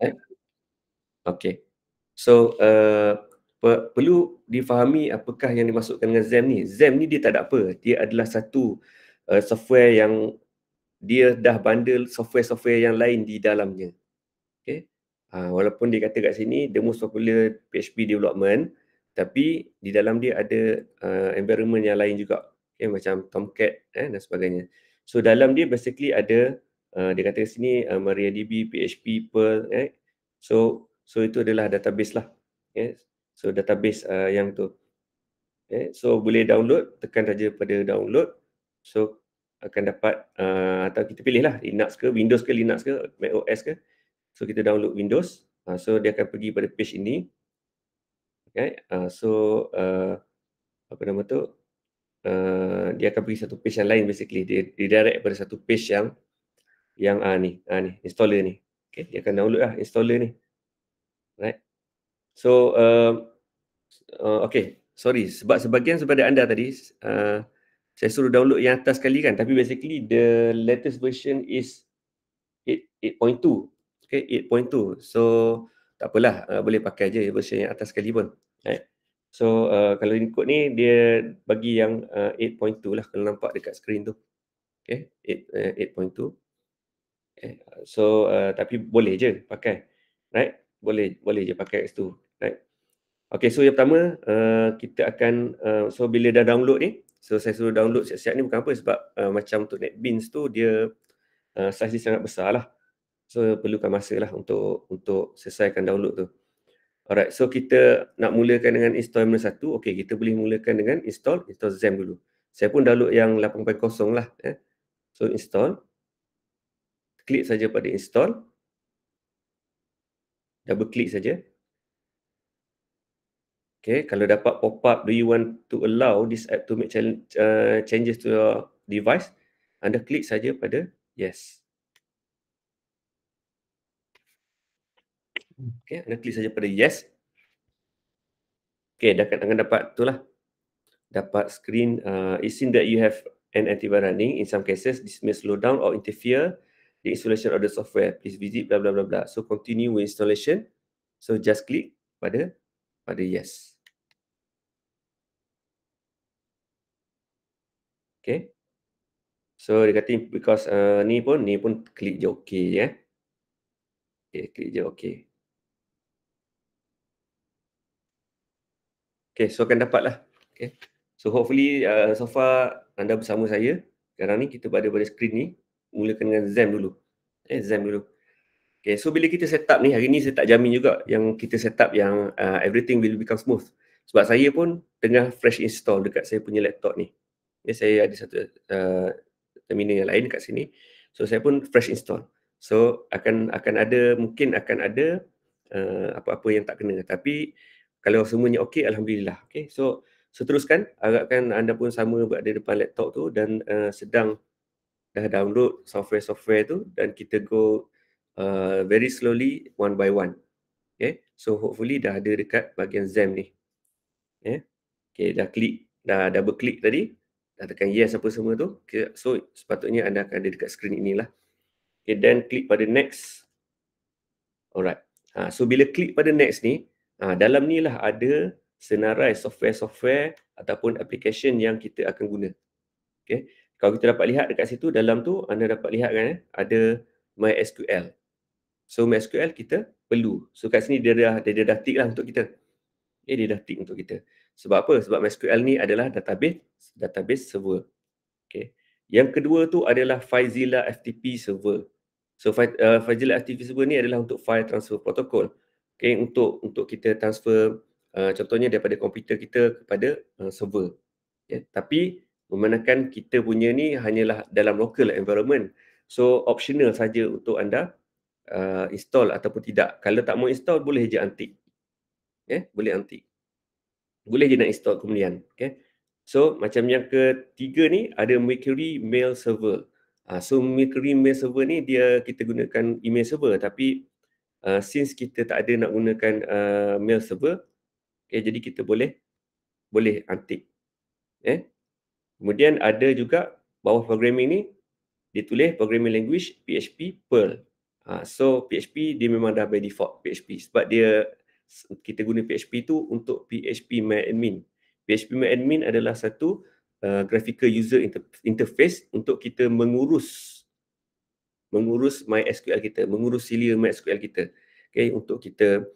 Eh, okey. So, perlu difahami apakah yang dimaksudkan dengan XAMPP ni. XAMPP ni dia tak ada apa, dia adalah satu, software yang dia dah bundle software-software yang lain di dalamnya. Okey. Walaupun dia kata kat sini the most popular PHP development, tapi di dalam dia ada environment yang lain juga. Okay, macam Tomcat dan sebagainya. So dalam dia basically ada dia kata kat sini MariaDB, PHP, Perl, so itu adalah database lah. Okay. So database yang tu. Okay. So boleh download, tekan saja pada download. So akan dapat atau kita pilih lah Linux ke, Windows ke, Linux ke, Mac OS ke. So kita download Windows, so dia akan pergi pada page ini. Okay. So apa nama tu, dia akan pergi satu page yang lain basically. Dia direct pada satu page yang ni installer ni. Okay. Dia akan download lah installer ni. Right. So okay, sorry sebab sebagian daripada anda tadi saya suruh download yang atas sekali kan, tapi basically the latest version is 8.2. Okay, 8.2. So tak apalah, boleh pakai je version yang atas sekali pun. Right. So kalau ikut ni dia bagi yang 8.2 lah kalau nampak dekat skrin tu. Okay, 8.2. Okay. So tapi boleh je pakai. Right. Boleh je pakai kat situ. Right. Okay, so yang pertama kita akan so bila dah download ni, so saya suruh download siap-siap ni bukan apa sebab macam untuk NetBeans tu dia size dia sangat besar lah. So perlukan masa lah untuk selesaikan download tu. Alright, so kita nak mulakan dengan install satu. Okay, kita boleh mulakan dengan install XAMPP dulu. Saya pun download yang 8.0 lah. So install. Klik saja pada install. Double klik saja. Okay, kalau dapat pop up, do you want to allow this app to make changes to your device? Anda klik saja pada yes. Okay, anda klik saja pada yes. Okay, dah akan dapat itulah. Dapat screen, it seems that you have an antivirus running. In some cases, this may slow down or interfere the installation of the software. Please visit blah blah blah blah. So continue with installation. So just click pada yes. Okay. So dia kata because ni pun klik je okay ya. Okay, klik je okay. Okay, so akan dapat lah. Okay. So hopefully so far anda bersama saya. Sekarang ni kita berada pada skrin ni. Mulakan dengan XAMPP dulu. XAMPP dulu. Okay, so bila kita set up ni, hari ni saya tak jamin juga yang kita set up yang everything will become smooth. Sebab saya pun tengah fresh install dekat saya punya laptop ni. Okay, saya ada satu terminal yang lain dekat sini. So saya pun fresh install. So mungkin akan ada apa-apa yang tak kena. Tapi kalau semuanya okey, alhamdulillah. Okay, so seteruskan, harapkan anda pun sama berada depan laptop tu dan sedang dah download software-software tu dan kita go very slowly one by one. Okay, so hopefully dah ada dekat bahagian XAMPP ni. Okay, dah double klik tadi, dah tekan yes apa semua tu. Okay, so sepatutnya anda akan ada dekat skrin inilah. Okay, then klik pada next. Alright. So bila klik pada next ni, dalam ni lah ada senarai software-software ataupun application yang kita akan guna. Okay, kalau kita dapat lihat dekat situ, dalam tu anda dapat lihat kan ada MySQL. So MySQL kita perlu. So kat sini dia dah tick lah untuk kita. Okay, dia dah tick untuk kita. Sebab apa? Sebab MySQL ni adalah database server. Okay. Yang kedua tu adalah FileZilla FTP server. So FileZilla FTP server ni adalah untuk file transfer protocol. Okay, untuk kita transfer contohnya daripada komputer kita kepada server. Okay. Tapi memandangkan kita punya ni hanyalah dalam local environment. So optional saja untuk anda install ataupun tidak. Kalau tak mau install boleh je untick. Boleh untick. Boleh je nak install kemudian. Okay. So macam yang ketiga ni ada Mercury Mail Server. So Mercury Mail Server ni kita gunakan email server, tapi since kita tak ada nak gunakan mail server, okay, jadi kita boleh untick. Kemudian ada juga bawah programming ni ditulis programming language PHP Perl. So PHP dia memang dah by default PHP sebab dia kita guna PHP tu untuk PHP MyAdmin. PHP MyAdmin adalah satu graphical user interface untuk kita mengurus MySQL kita, mengurus silia MySQL kita. Okay, untuk kita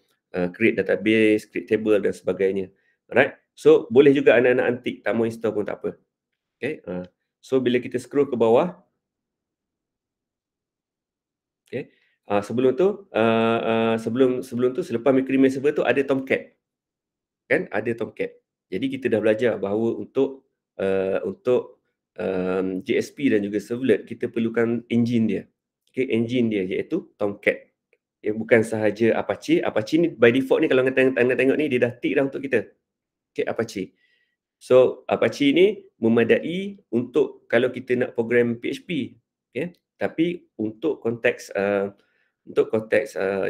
create database, create table dan sebagainya. Alright. So boleh juga anak-anak antik tak mau install pun tak apa. Okay. So bila kita scroll ke bawah, okay. Sebelum tu, sebelum tu selepas Micromail server tu ada Tomcat, kan? Ada Tomcat. Jadi kita dah belajar bahawa untuk JSP dan juga servlet kita perlukan engine dia. Okay, engine dia iaitu Tomcat. Okay, bukan sahaja Apache. Apache ni by default ni kalau anda tengok ni dia dah tick dah untuk kita. Okay, Apache. So Apache ni memadai untuk kalau kita nak program PHP. Okay. Tapi untuk konteks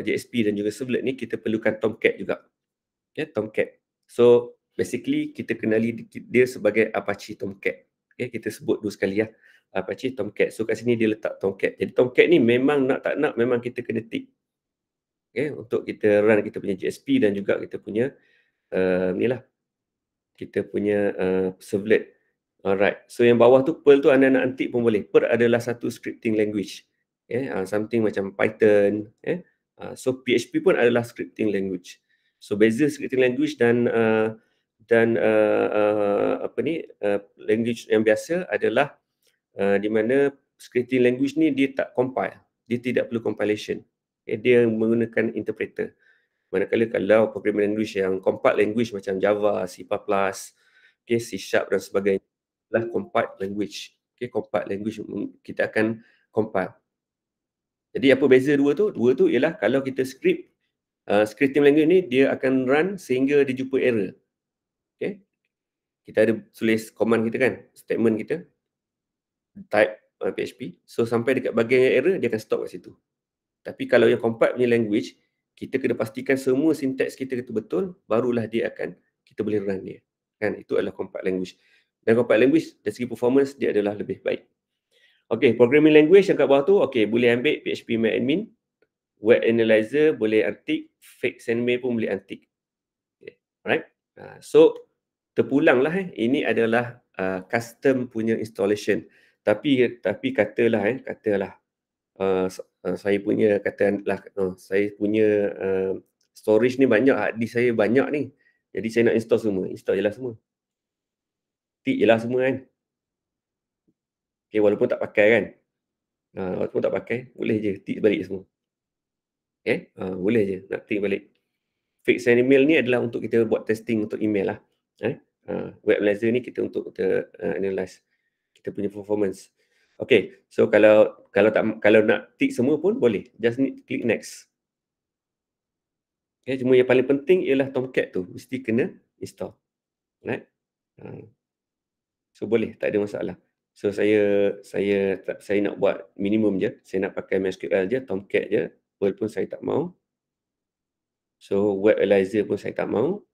JSP dan juga servlet ni kita perlukan Tomcat juga. Okay, Tomcat. So basically kita kenali dia sebagai Apache Tomcat. Okay, kita sebut dulu sekali ya. Apache Tomcat. So kat sini dia letak Tomcat. Jadi Tomcat ni memang nak tak nak memang kita kena tick. Okay, untuk kita run kita punya JSP dan juga kita punya ni lah, kita punya servlet. Alright. So yang bawah tu Perl tu anak-anak antik pun boleh. Perl adalah satu scripting language. Okay, something macam Python. So PHP pun adalah scripting language. So beza scripting language dan language yang biasa adalah di mana scripting language ni dia tak compile. Dia tidak perlu compilation. Okay, dia menggunakan interpreter. Manakala kalau programming language yang compiled language macam Java, C++, okay, C# dan sebagainya adalah compiled language. Okay, compiled language kita akan compile. Jadi apa beza dua tu? Dua tu ialah kalau kita scripting language ni dia akan run sehingga dia jumpa error. Okay. Kita ada tulis command kita kan, statement kita, type PHP. So sampai dekat bahagian error dia akan stop kat situ. Tapi kalau yang compiled punya language, kita kena pastikan semua sintaks kita itu betul, barulah kita boleh run dia. Kan, itu adalah compiled language. Dan compiled language dari segi performance dia adalah lebih baik. Okay, programming language yang kat bawah tu, okay, boleh ambil PHP MyAdmin, Web Analyzer boleh antik, Fake Sandmail pun boleh antik. Okay, alright. So terpulanglah ini adalah custom punya installation. Tapi katalah saya punya saya punya storage ni banyak, hard disk saya banyak ni. Jadi saya nak install semua, install je lah semua. Tick je lah semua kan. Okay, walaupun tak pakai kan. Walaupun tak pakai, boleh je tick balik semua. Okay, boleh je nak tick balik. Fake send email ni adalah untuk kita buat testing untuk email lah. Web Analyzer ni kita untuk kita analyze kita punya performance. Okay, so kalau nak tick semua pun boleh. Just need click next. Okay, cuma yang paling penting ialah Tomcat tu mesti kena install. Right? So boleh, tak ada masalah. So saya nak buat minimum je. Saya nak pakai MySQL je, Tomcat je. Perl pun saya tak mau. So Web Analyzer pun saya tak mau.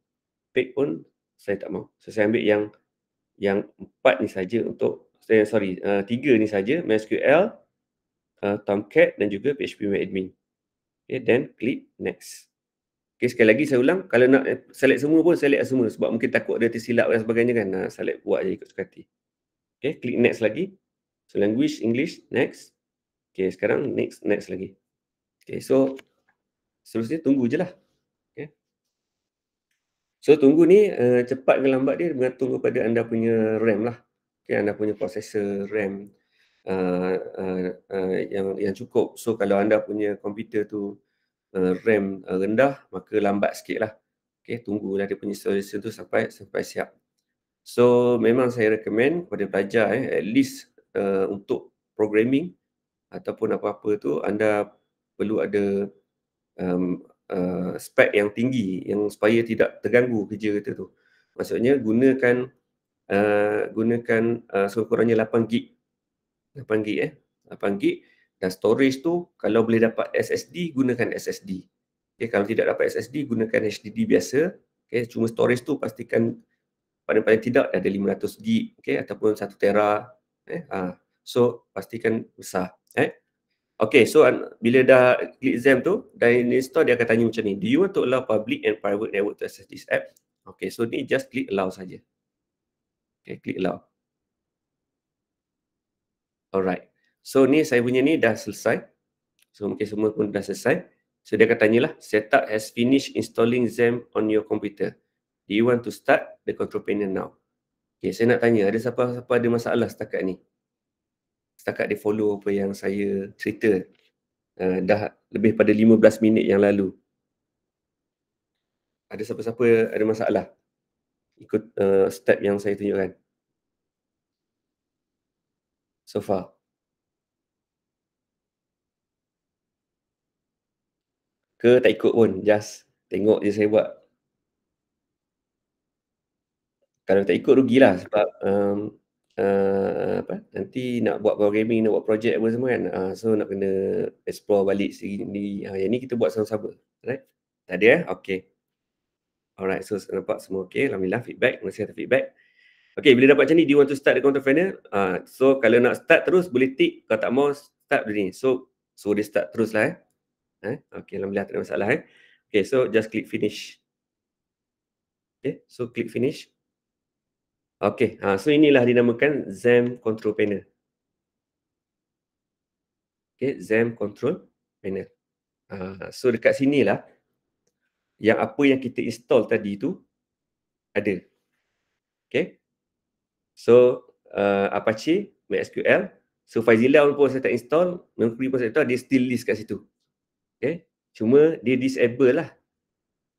Fake pun saya tak mau. So saya ambil yang 4 ni saja untuk 3 ni saja, MySQL, Tomcat dan juga PHP MyAdmin. Okay, then click next. Okay, sekali lagi saya ulang, kalau nak select semua pun select semua sebab mungkin takut ada tersilap dan sebagainya kan. Select buat je ikut suka hati. Okay, click next lagi. So language English, next. Okay, sekarang next lagi. Okay, so seterusnya tunggu je lah. Okay. So tunggu ni cepat ke lambat dia bergantung kepada anda punya RAM lah. Okay, anda punya processor RAM yang cukup. So kalau anda punya komputer tu RAM rendah, maka lambat sikit lah. Okay, tunggulah dia punya solution tu sampai siap. So memang saya recommend kepada pelajar at least untuk programming ataupun apa-apa tu anda perlu ada spek yang tinggi yang supaya tidak terganggu kerja kita tu. Maksudnya gunakan sekurang-kurangnya 8 gig. 8 gig dan storage tu kalau boleh dapat SSD gunakan SSD. Okay, kalau tidak dapat SSD gunakan HDD biasa. Okay, cuma storage tu pastikan paling tidak ada 500 gig, okay, ataupun 1 tera. So pastikan besar. Okay, so bila dah klik XAMPP tu, dan install, dia akan tanya macam ni. Do you want to allow public and private network to access this app? Okay, so ni just klik allow saja. Okay, klik allow. Alright. So ni saya punya ni dah selesai. So mungkin semua pun dah selesai. So dia akan tanyalah, setup has finished installing XAMPP on your computer. Do you want to start the control panel now? Okay, saya nak tanya, ada siapa ada masalah setakat ni? Setakat dia follow apa yang saya cerita. Dah lebih pada 15 minit yang lalu. Ada siapa-siapa ada masalah ikut step yang saya tunjukkan so far? Ke tak ikut pun, just tengok je saya buat. Kalau tak ikut rugilah sebab nanti nak buat programming, nak buat projek apa semua kan. So nak kena explore balik sendiri. Yang ni kita buat sama-sama. Right? Tak ada Okay. Alright, so nampak semua okay. Alhamdulillah, feedback. Terima kasih atas feedback. Okay, bila dapat macam ni, do you want to start the control panel? So kalau nak start terus, boleh tick. Kalau tak mau, start dulu ni. So dia start terus lah Okay, Alhamdulillah, tak ada masalah Okay, so just click finish. Okay, so click finish. Okay, so inilah dinamakan XAMPP Control Panel. Okay, XAMPP Control Panel. So dekat sinilah yang apa yang kita install tadi tu ada. Okay, so Apache, MySQL. So FileZilla pun saya tak install, Mercury pun saya tak install, dia still list kat situ. Okay, cuma dia disable lah.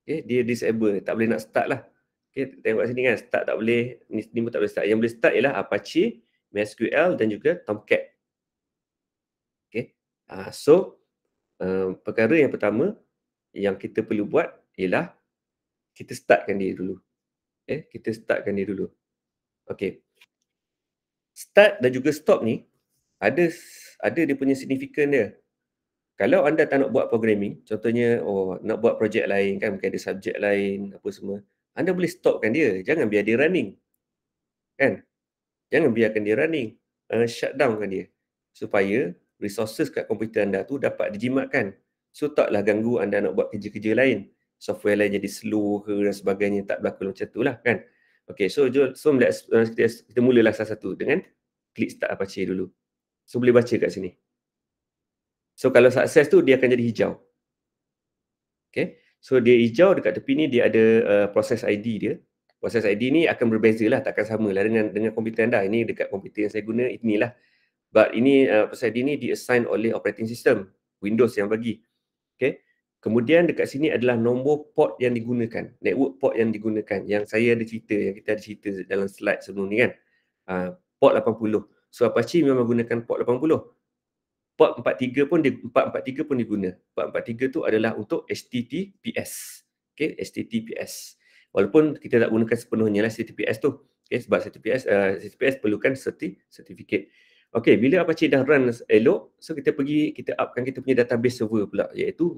Okay, dia disable, tak boleh nak start lah. Okay, tengok kat sini kan, start tak boleh, ni pun tak boleh start. Yang boleh start ialah Apache, MySQL dan juga Tomcat. Okay, so perkara yang pertama yang kita perlu buat ialah kita startkan dia dulu. Okay, kita startkan dia dulu. Okay, start dan juga stop ni ada dia punya signifikan dia. Kalau anda tak nak buat programming, contohnya nak buat projek lain kan, mungkin ada subjek lain apa semua, anda boleh stopkan dia, jangan biar dia running. Kan? Jangan biarkan dia running. Shutdownkan dia supaya resources kat komputer anda tu dapat dijimatkan. So taklah ganggu anda nak buat kerja-kerja lain. Software lain jadi slow ke dan sebagainya, tak berlaku macam tu lah kan. Okay, so kita mulalah salah satu dengan klik start Apache dulu. So boleh baca kat sini. So kalau sukses tu dia akan jadi hijau. Okay, so dia hijau, dekat tepi ni dia ada proses ID dia. Proses ID ni akan berbeza lah, takkan sama lah dengan komputer anda. Ini dekat komputer yang saya guna, inilah. But ini proses ID ni di-assign oleh operating system, Windows yang bagi. Okay. Kemudian dekat sini adalah nombor port yang digunakan, network port yang digunakan. Yang saya ada cerita, yang kita ada cerita dalam slide sebelum ni kan. Port 80. So Apache memang gunakan port 80. Port 43 pun 443 pun diguna. Port 43 tu adalah untuk HTTPS. Okay, HTTPS. Walaupun kita tak gunakan sepenuhnya lah HTTPS tu. Okay, sebab HTTPS perlukan certificate. Okay, bila Apache dah run elok, so kita upkan kita punya database server pula, iaitu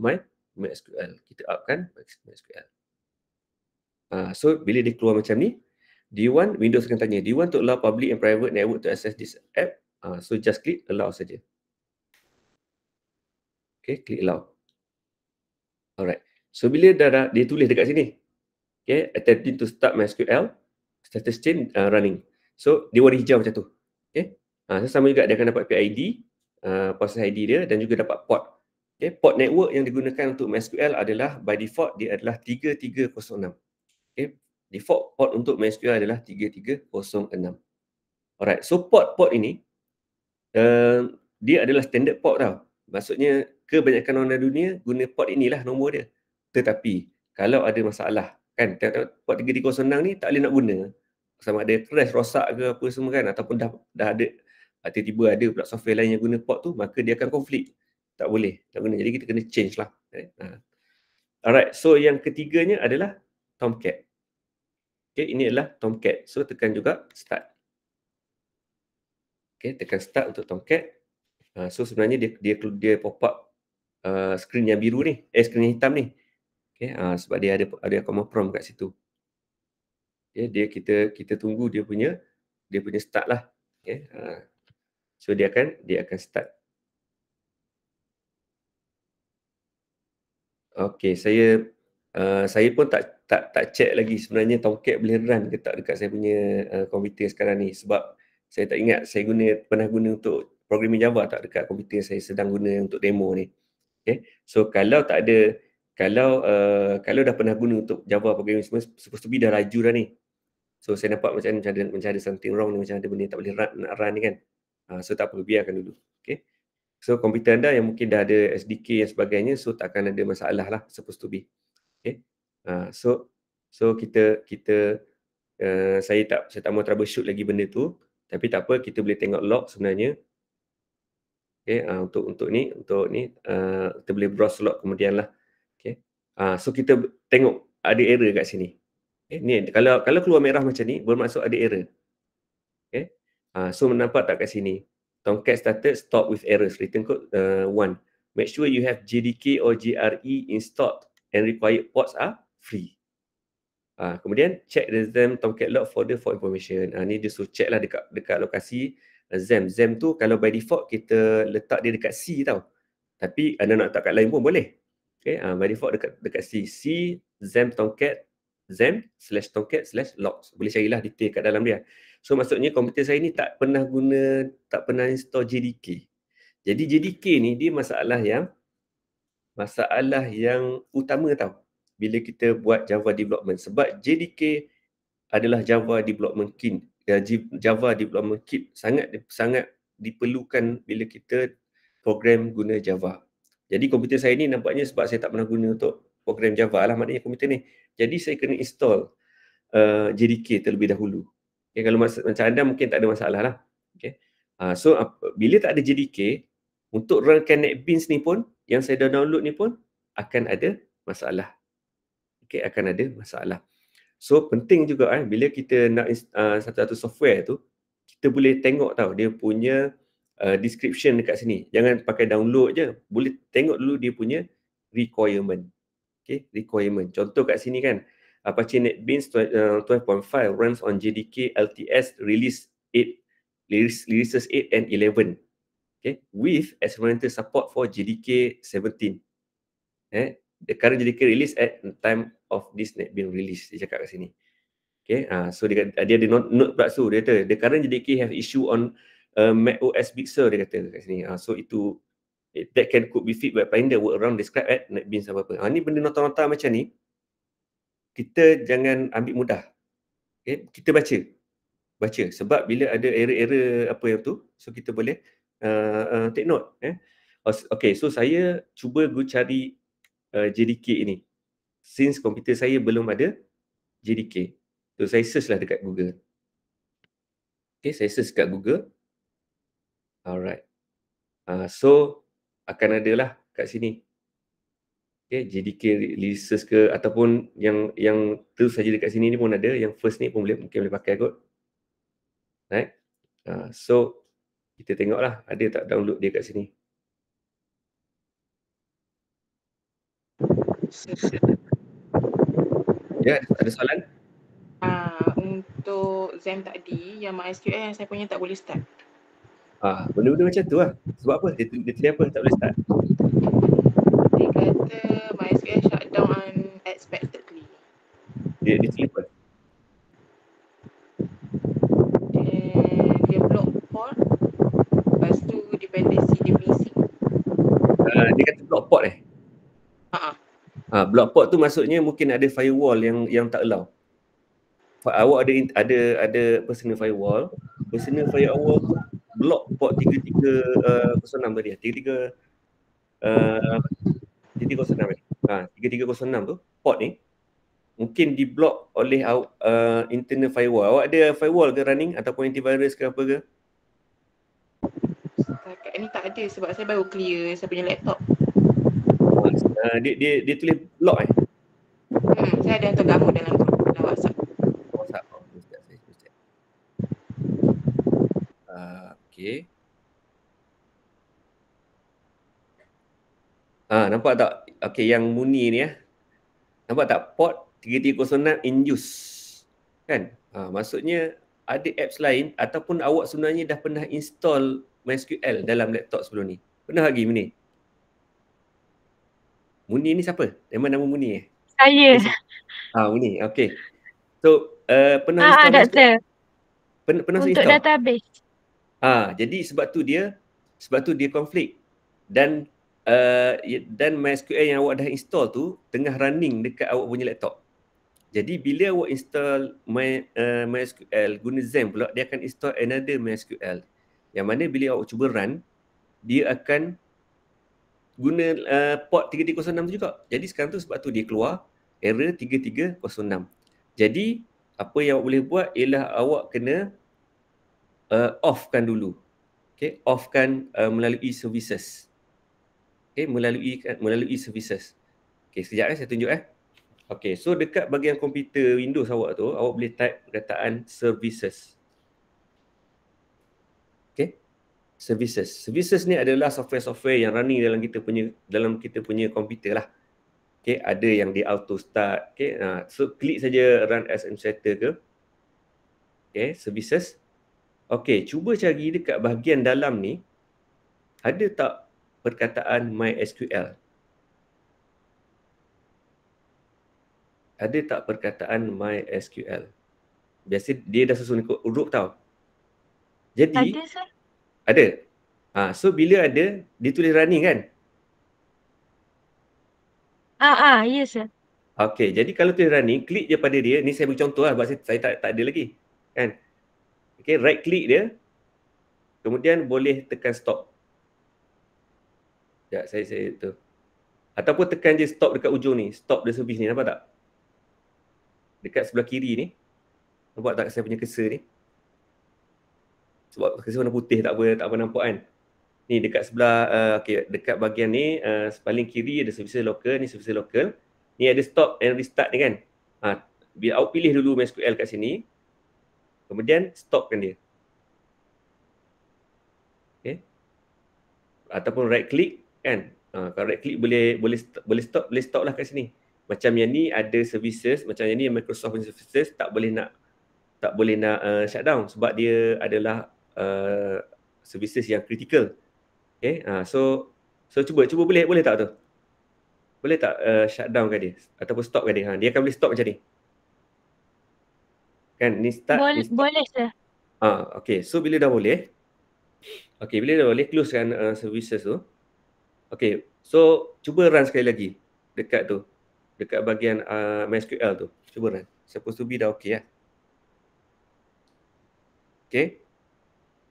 MySQL. Kita upkan MySQL. So bila dia keluar macam ni, Windows akan tanya, do you want to allow public and private network to access this app? So just click allow saja. Okay, click allow. Alright. So bila dia tulis dekat sini, okay, attempting to start MySQL, status change running. So dia warna hijau macam tu. Okay. So sama juga dia akan dapat PID, proses ID dia dan juga dapat port. Okay, port network yang digunakan untuk MySQL adalah by default dia adalah 3306. Okay, default port untuk MySQL adalah 3306. Alright, so port ini dia adalah standard port tau. Maksudnya kebanyakan orang dunia guna port inilah nombor dia. Tetapi kalau ada masalah kan, port 3306 ni tak boleh nak guna. Sama ada crash, rosak ke apa semua kan, ataupun dah ada tiba-tiba ada pula software lain yang guna port tu, maka dia akan konflik. Tak boleh tak guna. Jadi kita kena change lah. Alright, so yang ketiganya adalah Tomcat. Okay, ini adalah Tomcat. So tekan juga start. Okay, tekan start untuk Tomcat. So sebenarnya dia pop up skrin yang biru ni, skrin yang hitam ni. Okay, sebab dia ada command prompt kat situ. Okay, kita tunggu dia punya start lah. Okay, so dia akan start. Okey, saya pun tak check lagi sebenarnya Tomcat boleh run ke tak dekat saya punya komputer sekarang ni, sebab saya tak ingat saya pernah guna untuk programming Java tak dekat komputer saya sedang guna untuk demo ni. Okay. So kalau tak ada, kalau dah pernah guna untuk Java programming semua, supposed to be dah laju dah ni. So saya nampak macam ada something wrong ni, macam ada benda tak boleh nak run ni kan. So tak apa, biarkan dulu. Okay. So komputer anda yang mungkin dah ada SDK dan sebagainya, so tak akan ada masalah lah, supposed to be. Okay. So saya tak mau troubleshoot lagi benda tu, tapi tak apa, kita boleh tengok log sebenarnya. Okay, untuk ni kita boleh browse log kemudian lah. Okay. So kita tengok ada error kat sini. Okay, ni kalau keluar merah macam ni, bermaksud ada error. Okay. So nampak tak kat sini? Tomcat started stop with errors. Return code 1. Make sure you have JDK or JRE installed and required ports are free. Kemudian check the XAMPP Tomcat log folder for information. Ni dia suruh check lah dekat lokasi XAMPP. XAMPP tu kalau by default kita letak dia dekat C tau. Tapi anda nak letak kat lain pun boleh. Okay, by default dekat C. C XAMPP Tomcat XAMPP/Tomcat/logs. Boleh carilah detail kat dalam dia. So maksudnya komputer saya ni tak pernah install JDK. Jadi JDK ni dia masalah yang utama tau bila kita buat Java development, sebab JDK adalah Java development kit. Java development kit sangat diperlukan bila kita program guna Java. Jadi komputer saya ni nampaknya sebab saya tak pernah guna untuk program Java lah maknanya komputer ni. Jadi saya kena install JDK terlebih dahulu. Okay, kalau macam anda mungkin tak ada masalah lah. Okay. So bila tak ada JDK, untuk runkan NetBeans ni pun, yang saya dah download ni pun akan ada masalah. Okay, akan ada masalah. So penting juga bila kita nak satu-satu software tu, kita boleh tengok tau dia punya description dekat sini. Jangan pakai download je. Boleh tengok dulu dia punya requirement. Okay, requirement. Contoh kat sini kan, Apache NetBeans 12.5 runs on JDK LTS releases 8 and 11. Okay, with experimental support for JDK 17. The current JDK release at the time of this NetBeans release, dia cakap kat sini. Okay, so dia ada note pula tu, dia kata the current JDK have issue on Mac OS Big Sur, dia kata kat sini. So itu that could be fixed by applying the workaround described at NetBeans apa-apa. Ni benda nota-nota macam ni, kita jangan ambil mudah. Okay, kita baca sebab bila ada error-error apa yang tu, so kita boleh take note. Okay, so saya cuba cari JDK ini. Since komputer saya belum ada JDK. So saya search lah dekat Google. Okay, saya search kat Google. Alright. So akan ada lah kat sini. Okay, JDK releases ke ataupun yang terus saja dekat sini ni pun ada. Yang first ni pun mungkin boleh pakai kot. Right. So kita tengoklah ada tak download dia kat sini. Ya, ada soalan? Untuk XAMPP tadi, yang MySQL yang saya punya tak boleh start. Benda-benda macam tu lah. Sebab apa? Dia tulis apa tak boleh start? Dia kata MySQL shutdown unexpectedly. Dia tulis apa? Dia block port. Lepas tu dependency dia missing. Dia kata block port block port tu maksudnya mungkin ada firewall yang tak allow. Awak ada personal firewall. Personal firewall tu block port 3306 tadi. 3306 tu port ni mungkin di-block oleh internal firewall. Awak ada firewall ke running ataupun antivirus ke apa ke? Setakat ni tak ada sebab saya baru clear saya punya laptop. Dia tulis block Saya ada hantar gambar dalam WhatsApp. Okay. Nampak tak? Okay, yang Muni ni nampak tak? Port 3306 in use. Kan? Maksudnya ada apps lain ataupun awak sebenarnya dah pernah install MySQL dalam laptop sebelum ni. Pernah lagi ni? Muni ni siapa? Memang nama Muni Saya. Muni. Okay. So, pernah install MySQL? Doktor. Pernah Untuk install? database. Jadi sebab tu dia konflik. Dan MySQL yang awak dah install tu tengah running dekat awak punya laptop. Jadi bila awak install MySQL guna XAMPP pula, dia akan install another MySQL. Yang mana bila awak cuba run, dia akan guna port 3306 tu juga. Jadi sekarang tu sebab tu dia keluar error 3306. Jadi apa yang awak boleh buat ialah awak kena off-kan dulu. Okay, off-kan melalui services. Okay, melalui services. Okay, sekejap saya tunjuk Okay, so dekat bahagian komputer Windows awak tu, awak boleh type perkataan services. Okay, services. Services ni adalah software-software yang running dalam kita punya komputer lah. Okay, ada yang di auto start. Okay, so klik saja run as administrator ke. Okay, services. Okay, cuba cari dekat bahagian dalam ni, ada tak perkataan MySQL? Ada tak perkataan MySQL? Biasa dia dah susun ikut huruf tau. Jadi, Ada, sir. ada. So bila ada, dia tulis running kan? Ya, sir. Okay, jadi kalau tulis running, klik je pada dia. Ni saya beri contoh lah, sebab saya tak ada lagi. Kan? Okay, right click dia. Kemudian boleh tekan stop. Sekejap, saya tu. Ataupun tekan je stop dekat ujung ni. Stop the service ni, nampak tak? Dekat sebelah kiri ni. Nampak tak saya punya cursor ni? Sebab cursor warna putih tak apa nampak kan? Ni dekat sebelah, dekat bahagian ni, paling kiri ada services local, ni services local. Ni ada stop and restart ni kan? Biar awak pilih dulu MySQL kat sini. Kemudian stopkan dia. Okay. Ataupun right click kan? Kalau right click boleh stop lah kat sini. Macam yang ni ada services, macam yang ni Microsoft punya services tak boleh nak shutdown sebab dia adalah services yang critical. Okay, so cuba boleh tak tu? Boleh tak shutdown kan dia ataupun stop kan dia? Dia akan boleh stop macam ni. Kan ni start, ni stop. Boleh, sir. Okay, so bila dah boleh, closekan services tu. Okay, so cuba run sekali lagi dekat tu, dekat bahagian MySQL tu. Cuba run. Supposed to be dah okay . Okay.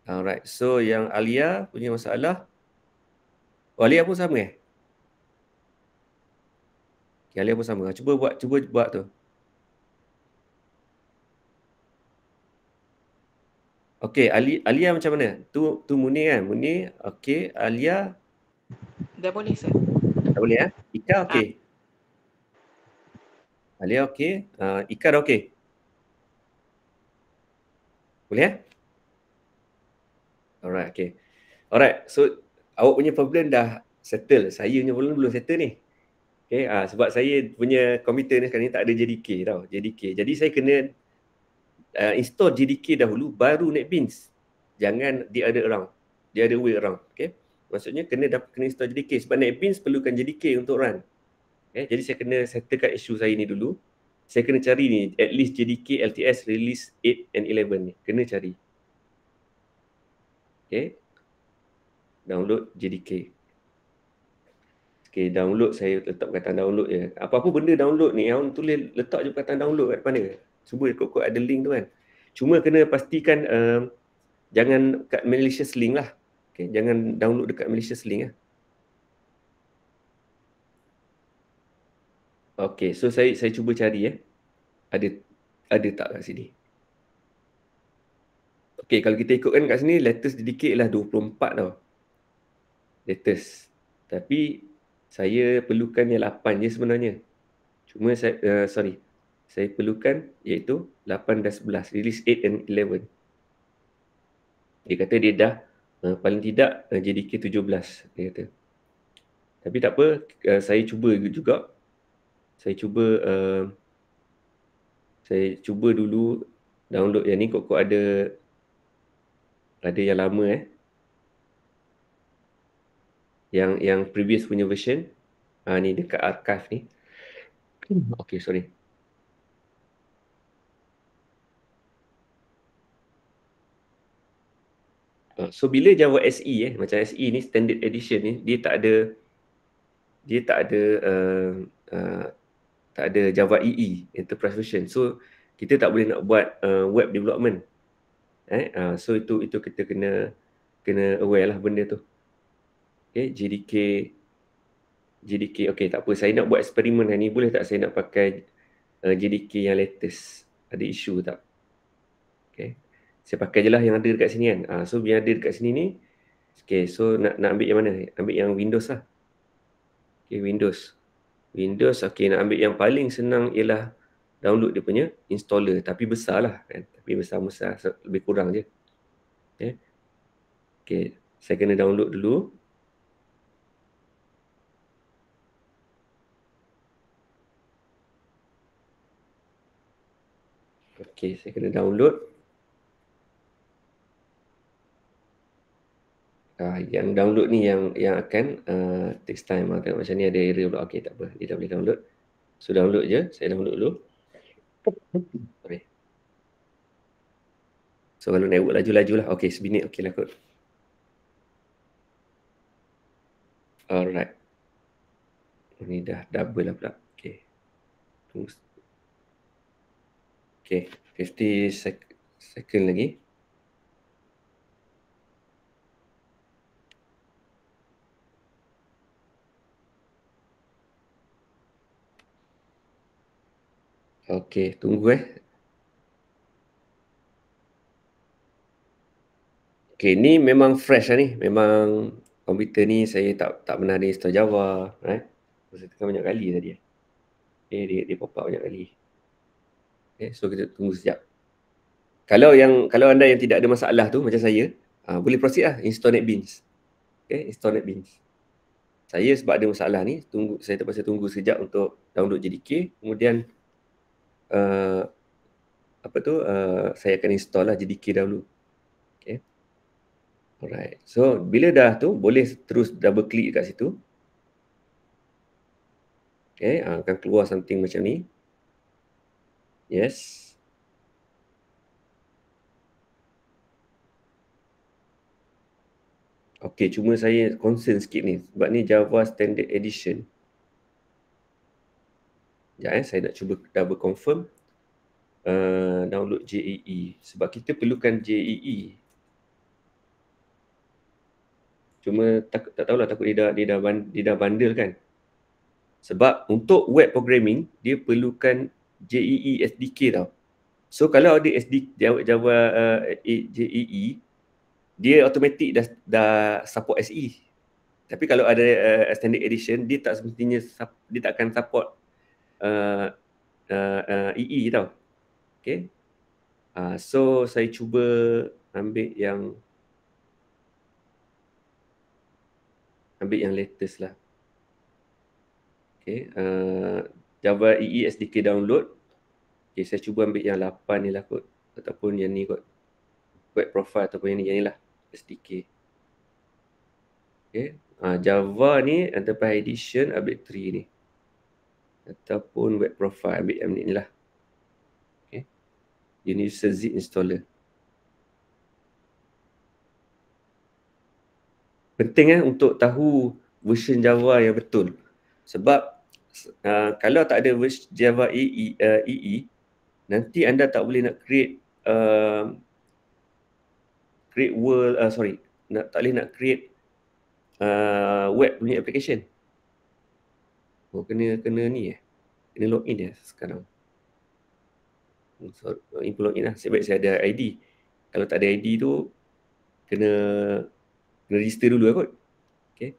Alright, so yang Alia punya masalah. Alia pun sama Okay, Alia pun sama. Cuba buat tu. Okay, Alia macam mana? Tu Munir kan? Munir, okay. Alia Dah boleh, sir. dah boleh Ika okay. Alia okay. Ika dah okay. Boleh Alright, okay. Alright, so awak punya problem dah settle. Saya punya problem belum settle ni. Okay, sebab saya punya komputer ni sekarang ni tak ada JDK tau. Jadi saya kena install JDK dahulu, baru NetBeans. Jangan the other way around. Okay, maksudnya kena install JDK sebab NetBeans perlukan JDK untuk run. Okay, jadi saya kena settlekan isu saya ni dulu. Saya kena cari ni, at least JDK LTS release 8 and 11 ni. Kena cari. Okay, download JDK. Okay, download, saya letak perkataan download je. Apa-apa benda download ni, yang tulis letak je perkataan download kat mana. Cuba ikut ada link tu kan. Cuma kena pastikan jangan kat malicious link lah. Okay, jangan download dekat malicious link lah. Okay, so saya cuba cari ada tak kat sini. Okay, kalau kita ikutkan kat sini, latest JDK lah 24 tau. Latest. Tapi saya perlukan yang 8 je sebenarnya. Cuma saya perlukan iaitu 8 dan 11, release 8 and 11. Dia kata dia dah paling tidak JDK 17 dia kata. Tapi tak apa, saya cuba juga. Saya cuba dulu download yang ni, kok ada yang lama yang previous punya version. Ni dekat archive ni. Okay, sorry. So bila Java SE macam SE ni standard edition ni, dia tak ada tak ada Java EE enterprise version. So kita tak boleh nak buat web development. So itu kita kena aware lah benda tu. Okay, JDK okay, tak apa, saya nak buat eksperimen hari ni, boleh tak saya nak pakai JDK yang latest? Ada isu tak? Okay, saya pakai je lah yang ada dekat sini kan. So yang ada dekat sini ni, okay, so nak ambil yang mana? Ambil yang Windows lah. Okay, Windows, okay, nak ambil yang paling senang ialah download dia punya installer, tapi besar lah kan, tapi besar, lebih kurang je. Okay, saya kena download dulu. Okay, saya kena download. Yang download ni yang akan takes time. Tengok macam ni ada error pula. Okay, tak apa, dia dah boleh download. So download je, saya download dulu. Sorry. So kalau network laju-laju lah. Okay, sebinit okay lah kot. Alright. Ini dah double lah pula. Okay. Tunggu. Okay, 50 second lagi. Okay, tunggu Okay, ni memang fresh lah ni. Memang komputer ni saya tak pernah ada install Java. Right? Saya tekan banyak kali tadi. Okay, dia pop up banyak kali. Okay, so kita tunggu sekejap. Kalau anda yang tidak ada masalah tu macam saya, boleh proceed lah, install NetBeans. Okay, install NetBeans. Saya sebab ada masalah ni, saya terpaksa tunggu sekejap untuk download JDK. Kemudian saya akan install lah JDK dahulu. Okay. Alright. So bila dah tu, boleh terus double klik kat situ. Okay, akan keluar something macam ni. Yes. Okay, cuma saya concern sikit ni. Sebab ni Java Standard Edition. Sekejap saya nak cuba double confirm. Download JEE. Sebab kita perlukan JEE. Cuma tak tahulah, takut dia dah bundle kan. Sebab untuk web programming, dia perlukan JEE SDK tau. So kalau ada Java JEE, dia automatic dah support SE. Tapi kalau ada standard edition, dia tak semestinya dia tak akan support EE tau. Okay. So saya cuba ambil yang latest lah. Okay. Java EE SDK download. Okay, saya cuba ambil yang 8 ni lah kot. Ataupun yang ni kot. Web profile ataupun yang ni lah. SDK. Okay. Java ni Enterprise Edition update 3 ni. Ataupun web profile ambil yang ni lah. Okay. Universal Zip Installer. Penting untuk tahu version Java yang betul. Sebab kalau tak ada version Java EE, nanti anda tak boleh nak create world, tak boleh nak create web punya application. Kena ni kena login sekarang. So, input login lah. Sebab saya ada ID. Kalau tak ada ID tu, kena register dulu lah kot. Okay.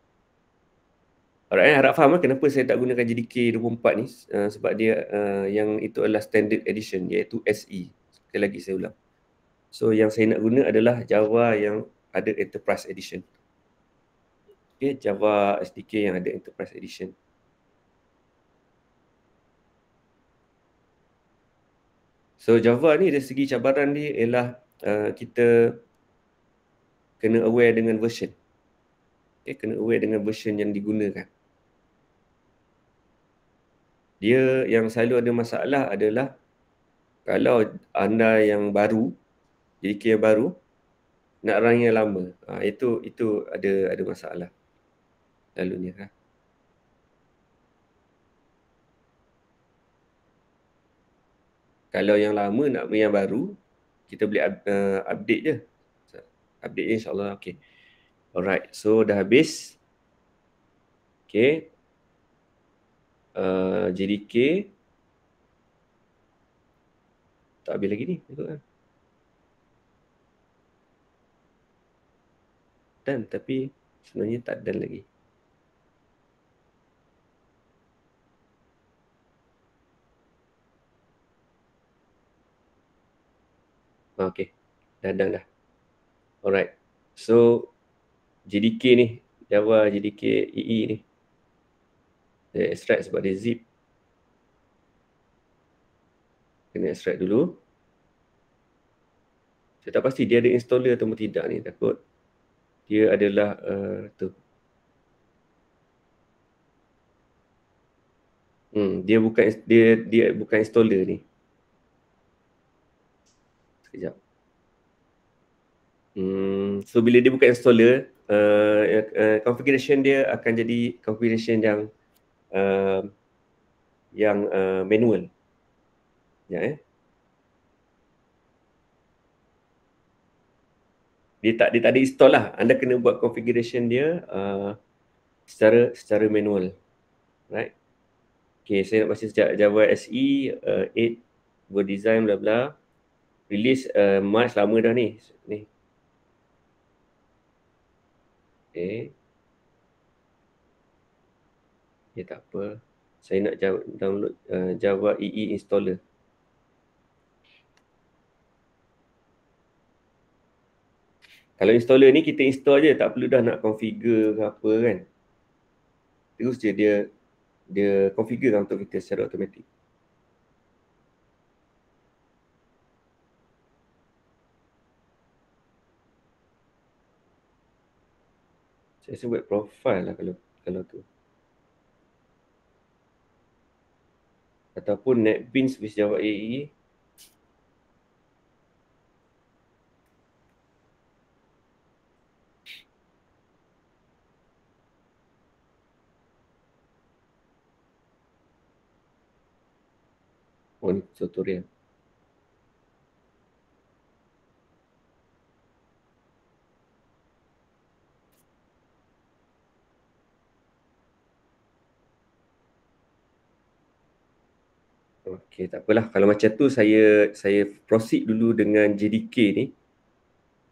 Alright, harap faham kenapa saya tak gunakan JDK 24 ni. Sebab dia yang itu adalah standard edition, iaitu SE. Sekali lagi saya ulang. So yang saya nak guna adalah Java yang ada Enterprise Edition. Okay, Java SDK yang ada Enterprise Edition. So Java ni dari segi cabaran dia ialah kita kena aware dengan version. Okay, kena aware dengan version yang digunakan. Dia yang selalu ada masalah adalah kalau anda yang baru, JDK yang baru, nak run yang lama. Itu ada masalah selalunya kan. Kalau yang lama nak yang baru, kita boleh update je. Update je insyaAllah. Okay. Alright. So dah habis. Okay. JDK. Tak habis lagi ni. Dan tapi sebenarnya tak dan lagi. Okay. Dah. Alright. So JDK ni, Java JDK EE ni. Saya extract sebab dia zip. Kena extract dulu. Saya tak pasti dia ada installer atau tidak ni. Takut dia adalah tu. Dia bukan installer ni. Sekejap. So bila dia bukan installer, configuration dia akan jadi configuration yang manual. Ya. Dia tak ada install lah. Anda kena buat configuration dia secara manual. Right? Okay, saya nak baca sejak Java SE 8 buat design bla bla. Release March, lama dah ni. Okay. Tak apa. Saya nak download Java EE installer. Kalau installer ni kita install je, tak perlu dah nak configure ke apa kan. Terus je dia configure kan untuk kita secara automatik. Saya rasa buat profile lah kalau tu. Ataupun NetBeans with Java EE. Oh, ni tutorial. Okey, tak apalah. Kalau macam tu saya proceed dulu dengan JDK ni.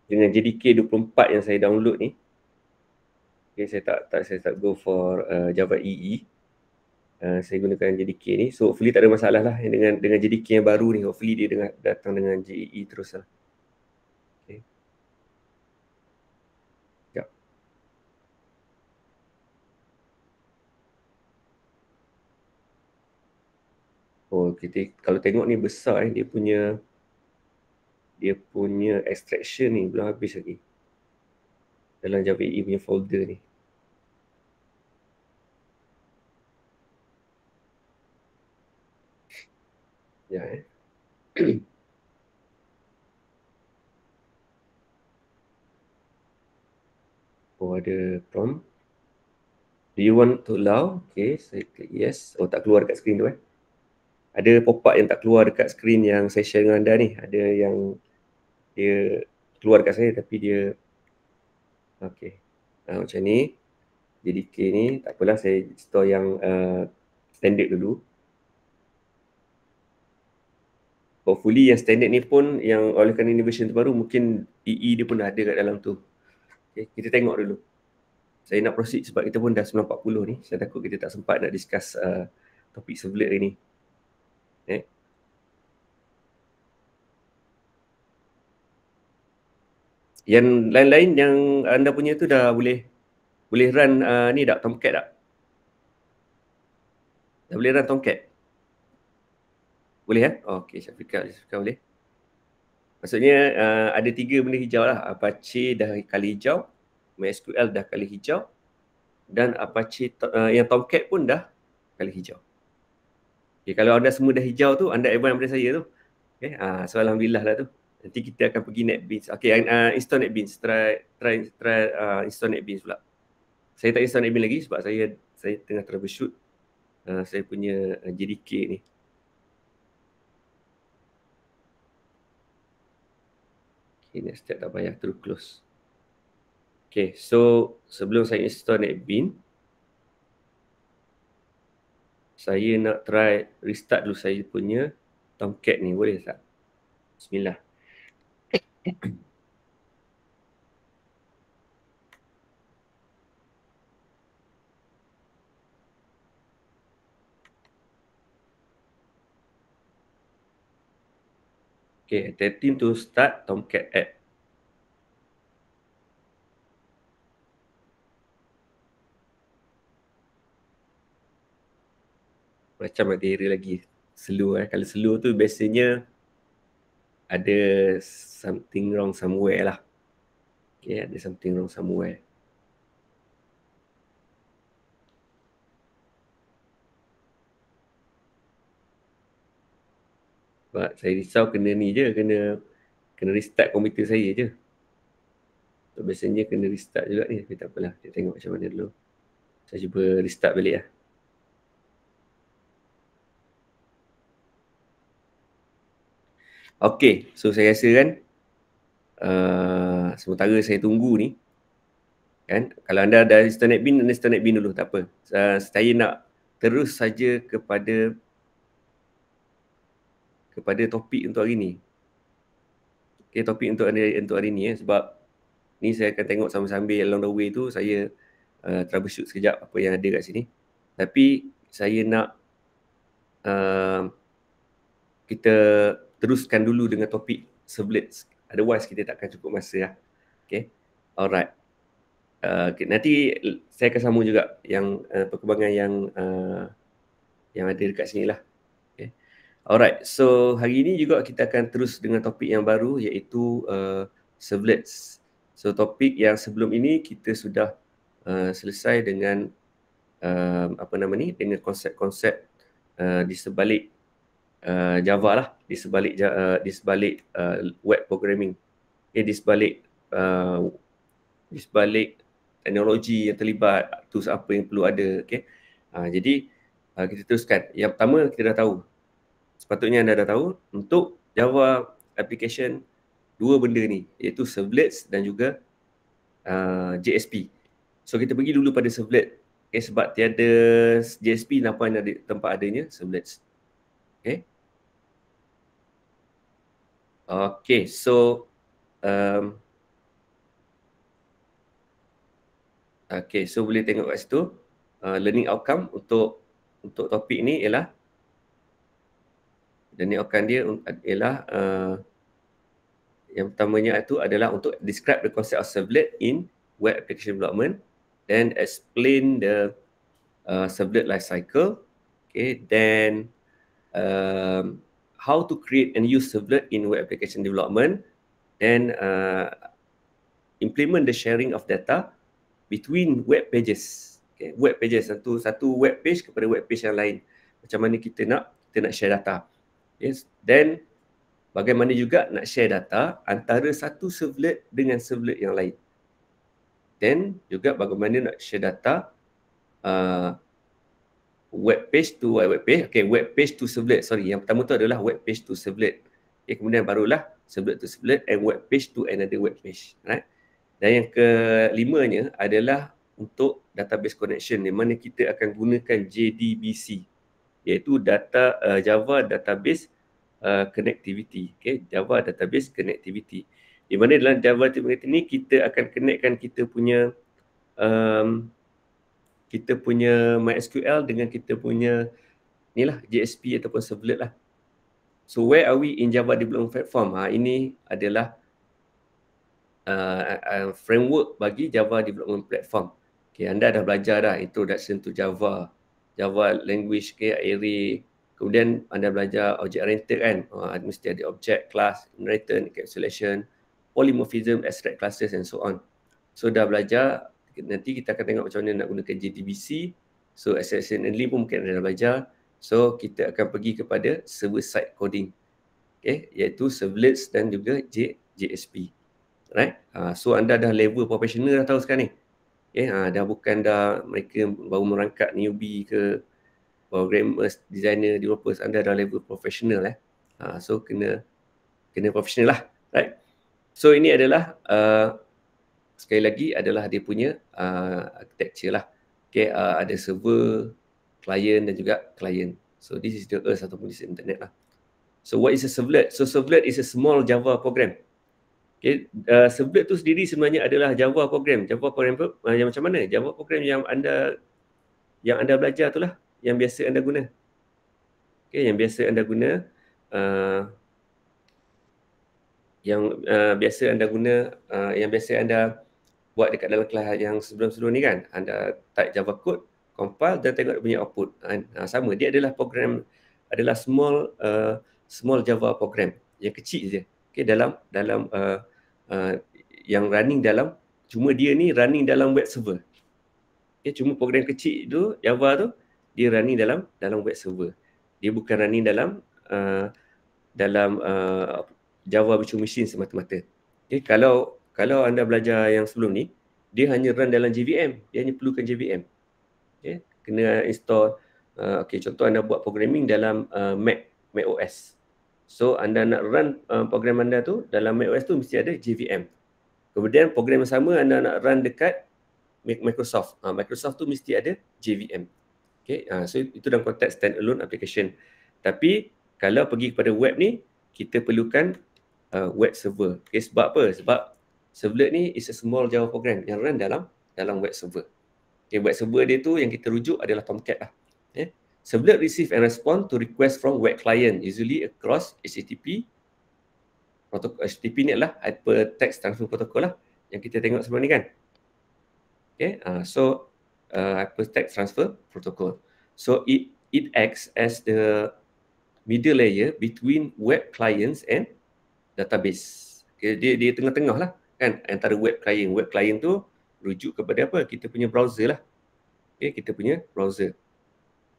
Dengan JDK 24 yang saya download ni. Okay, saya tak go for Java EE. Saya gunakan JDK ni. So hopefully tak ada masalah lah dengan JDK yang baru ni. Hopefully dia datang dengan JEE terus lah. Okay. Sekejap. Oh, kita kalau tengok ni besar dia punya extraction ni belum habis lagi. Dalam Java EE punya folder ni. Ya Oh, ada prompt. Do you want to allow? Okay, saya klik yes. Oh, tak keluar dekat skrin tu Ada pop-up yang tak keluar dekat skrin yang saya share dengan anda ni. Ada yang dia keluar dekat saya tapi dia okay. Macam ni. JDK ni tak apalah, saya store yang standard dulu. Hopefully yang standard ni pun yang oleh kerana ini version terbaru mungkin EE dia pun dah ada kat dalam tu. Okay, kita tengok dulu. Saya nak proceed sebab kita pun dah 9.40 ni. Saya takut kita tak sempat nak discuss topik servlet hari ni. Yang lain-lain yang anda punya tu dah boleh run ni tak, Tomcat tak? Dah boleh run Tomcat? Boleh Okey, Syafiqah boleh. Maksudnya ada 3 benda hijau lah. Apache dah kali hijau, MySQL dah kali hijau, dan Apache yang Tomcat pun dah kali hijau. Okay, kalau anda semua dah hijau tu, anda advance daripada saya tu. Okay, so alhamdulillah lah tu. Nanti kita akan pergi NetBeans. Okay, install NetBeans. Try install NetBeans pula. Saya tak install NetBeans lagi sebab saya tengah troubleshoot saya punya JDK ni. Okay, next step tak payah, terus close. Okay, so sebelum saya install NetBeans, saya nak try restart dulu saya punya Tomcat ni, boleh tak? Bismillah. Okay, attempting to start Tomcat app. Macam ada error lagi. Slow Kalau slow tu biasanya ada something wrong somewhere lah. Okay, ada something wrong somewhere. Sebab saya risau kena ni je, kena restart komputer saya je. So, biasanya kena restart juga ni, tapi tak apalah. Kita tengok macam mana dulu. Saya cuba restart balik lah. Okay, so saya rasa kan sementara saya tunggu ni, kan, kalau anda dah install NetBeans, anda install NetBeans dulu, tak apa. Saya nak terus saja kepada topik untuk hari ni. Okay, topik untuk hari ni sebab ni saya akan tengok sambil-sambil along the way tu saya troubleshoot sekejap apa yang ada kat sini. Tapi saya nak kita teruskan dulu dengan topik servlets. Otherwise kita takkan cukup masa lah. Okay, alright. Okay, nanti saya akan sambung juga yang perkembangan yang ada dekat sini lah. Okay. Alright, so hari ini juga kita akan terus dengan topik yang baru iaitu servlets. So topik yang sebelum ini kita sudah selesai dengan dengan konsep-konsep di sebalik Java lah, di sebalik web programming. Di sebalik teknologi yang terlibat, tools apa yang perlu ada. Okay. Jadi kita teruskan. Yang pertama kita dah tahu, sepatutnya anda dah tahu, untuk Java application dua benda ni, iaitu servlets dan juga JSP. So kita pergi dulu pada servlet. Okay, sebab tiada JSP, nampak ada tempat adanya servlets. Okay. Okay, so okay, so boleh tengok kat situ learning outcome untuk topik ni ialah learning outcome dia ialah yang pertamanya itu adalah untuk describe the concept of servlet in web application development, then explain the servlet life cycle, okay, then how to create and use servlet in web application development, then implement the sharing of data between web pages. Okay, web pages, satu web page kepada web page yang lain. Macam mana kita nak share data. Yes, then bagaimana juga nak share data antara satu servlet dengan servlet yang lain. Then juga bagaimana nak share data web page to web page. Okay, web page to servlet. Sorry, yang pertama tu adalah web page to servlet. Okay, kemudian barulah servlet to servlet and web page to another web page. Right? Dan yang kelimanya adalah untuk database connection, di mana kita akan gunakan JDBC, iaitu Java Database Connectivity. Okay, Java Database Connectivity. Di mana dalam Java Database ini kita akan connectkan kita punya MySQL dengan kita punya inilah JSP ataupun servlet lah. So where are we in Java Development Platform? Ini adalah framework bagi Java Development Platform. Okay, anda dah belajar dah Introduction to Java, Java Language, okay, array. Kemudian anda belajar object oriented kan. Mesti ada object, class, inheritance, encapsulation, polymorphism, abstract classes and so on. So dah belajar. Nanti kita akan tengok macam mana nak gunakan JDBC. So accession handling pun mungkin anda dah belajar. So kita akan pergi kepada server side coding, okay, iaitu servlets dan juga JSP. Right? So anda dah level professional dah tahu sekarang ni. Okay, dah bukan dah mereka baru merangkak newbie ke programmers, designer, developers, anda dah level professional so kena professional lah, right? So ini adalah sekali lagi adalah dia punya architecture lah. Okay, ada server, client dan juga client. So this is the earth ataupun this internet lah. So what is a servlet? So servlet is a small Java program. Okay, servlet tu sendiri sebenarnya adalah Java program. Java program tu yang macam mana? Java program yang anda belajar tu lah, yang biasa anda guna. Okay, yang biasa anda guna, yang biasa anda buat dekat dalam kelas yang sebelum-sebelum ni kan. Anda type Java code, compile dan tengok dia punya output. Sama, dia adalah program, adalah small Java program yang kecil je. Okay, dalam yang running dalam, cuma dia ni running dalam web server. Okay, cuma program kecil tu, Java tu, dia running dalam web server. Dia bukan running dalam Java Virtual Machine semata-mata. Okay, kalau anda belajar yang sebelum ni, dia hanya run dalam JVM. Dia hanya perlukan JVM. Okay, kena install. Okay, contoh anda buat programming dalam Mac OS. So anda nak run program anda tu dalam Mac OS tu mesti ada JVM. Kemudian program yang sama anda nak run dekat Microsoft. Microsoft tu mesti ada JVM. Okay, so itu dalam konteks standalone application. Tapi kalau pergi kepada web ni, kita perlukan web server. Okay, sebab apa? Sebab servlet ni is a small Java program yang run dalam web server. Okay, web server dia tu yang kita rujuk adalah Tomcat lah. Okay. Servlet receive and respond to request from web client, usually across HTTP. HTTP ni adalah Hypertext Transfer Protocol lah, yang kita tengok sebelum ni kan. Okay, so Hypertext Transfer Protocol. So it acts as the middle layer between web clients and database. Okay, dia tengah-tengah lah kan, antara web client. Web client tu rujuk kepada apa? Kita punya browser lah. Okay, kita punya browser.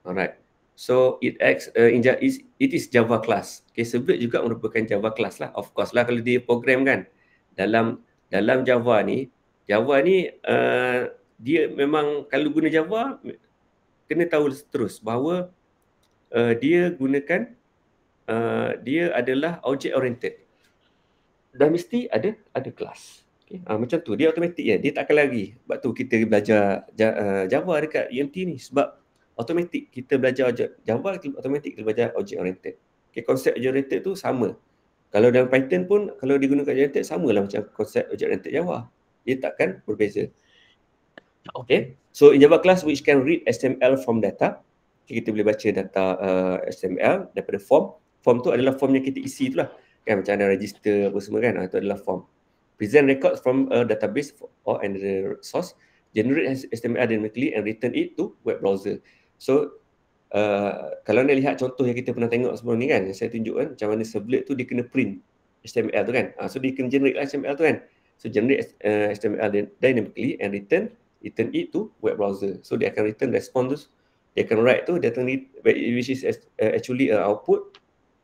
Alright. So it acts it is Java class. Okay, servlet juga merupakan Java class lah. Of course lah, kalau dia program kan dalam Java ni dia memang kalau guna Java kena tahu terus bahawa dia gunakan dia adalah object oriented. Dah mesti ada kelas. Okay. Macam tu, dia automatik ya. Dia tak akan lari. Sebab tu kita belajar Java dekat UMT ni. Sebab automatik kita belajar Java, automatik kita belajar object oriented. Okay, konsep object oriented tu sama. Kalau dalam Python pun, kalau digunakan object oriented, samalah macam konsep object oriented Java. Dia takkan berbeza. Okay. So in Java class which can read HTML from data. Okay, kita boleh baca data HTML daripada form. Form tu adalah form yang kita isi tu lah. Kan, macam ada register apa semua kan, itu adalah form. Present records from a database or another source, generate HTML dynamically and return it to web browser. So kalau anda lihat contoh yang kita pernah tengok sebelum ni kan, yang saya tunjuk kan, macam mana servlet tu dia kena print HTML tu kan. So dia kena generate HTML tu kan. So generate HTML dynamically and return it to web browser. So dia akan return response tu, dia akan write tu, dia akan which is actually output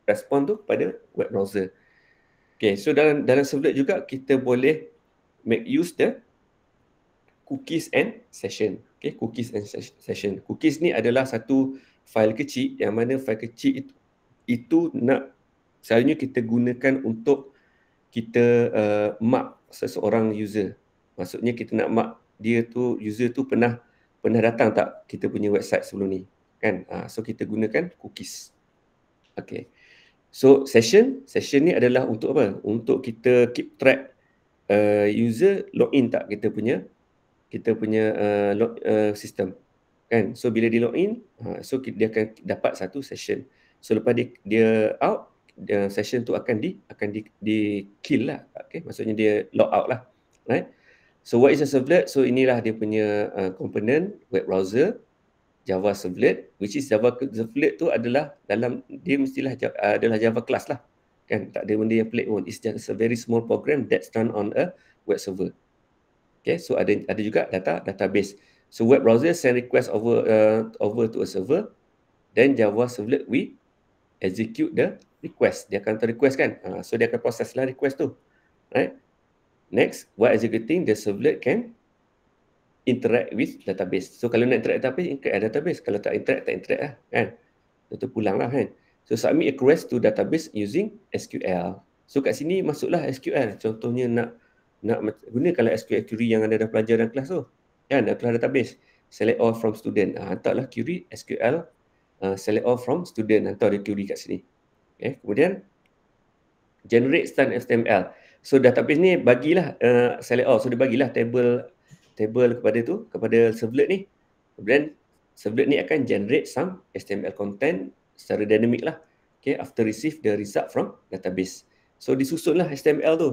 respon tu pada web browser. Okay, so dalam servlet juga kita boleh make use the cookies and session. Okay, cookies and session. Cookies ni adalah satu file kecil yang mana file kecil itu nak selalunya kita gunakan untuk kita mark seseorang user. Maksudnya kita nak mark dia tu, user tu pernah datang tak kita punya website sebelum ni kan. So kita gunakan cookies. Okay. So session ni adalah untuk apa? Untuk kita keep track user login tak kita punya sistem kan. So bila dia login, so dia akan dapat satu session. So lepas dia out, session tu akan di kill lah. Okay, maksudnya dia log out lah, right? So what is a servlet? So inilah dia punya component web browser Java servlet, which is Java servlet tu adalah dalam dia mestilah adalah Java class lah kan, tak ada benda yang pelik pun. It's just a very small program that's run on a web server. Okay, so ada juga database. So web browser send request over to a server. Then Java servlet will execute the request. Dia akan request kan. So dia akan proses lah request tu. Right? Next, while executing, the servlet can interact with database. So kalau nak interact database, interact database. Kalau tak interact lah kan. Itu pulang lah kan. So submit a request to database using SQL. So kat sini masuklah SQL. Contohnya nak gunakanlah SQL query yang anda dah belajar dalam kelas tu. Kan, dalam kelas database. Select all from student. Hantarlah query SQL. Select all from student. Hantar dia query kat sini. Okay. Kemudian generate start HTML. So database ni bagilah select all. So dia bagilah table kepada servlet ni. Kemudian servlet ni akan generate some HTML content secara dynamic lah. Okay, after receive the result from database. So disusunlah HTML tu.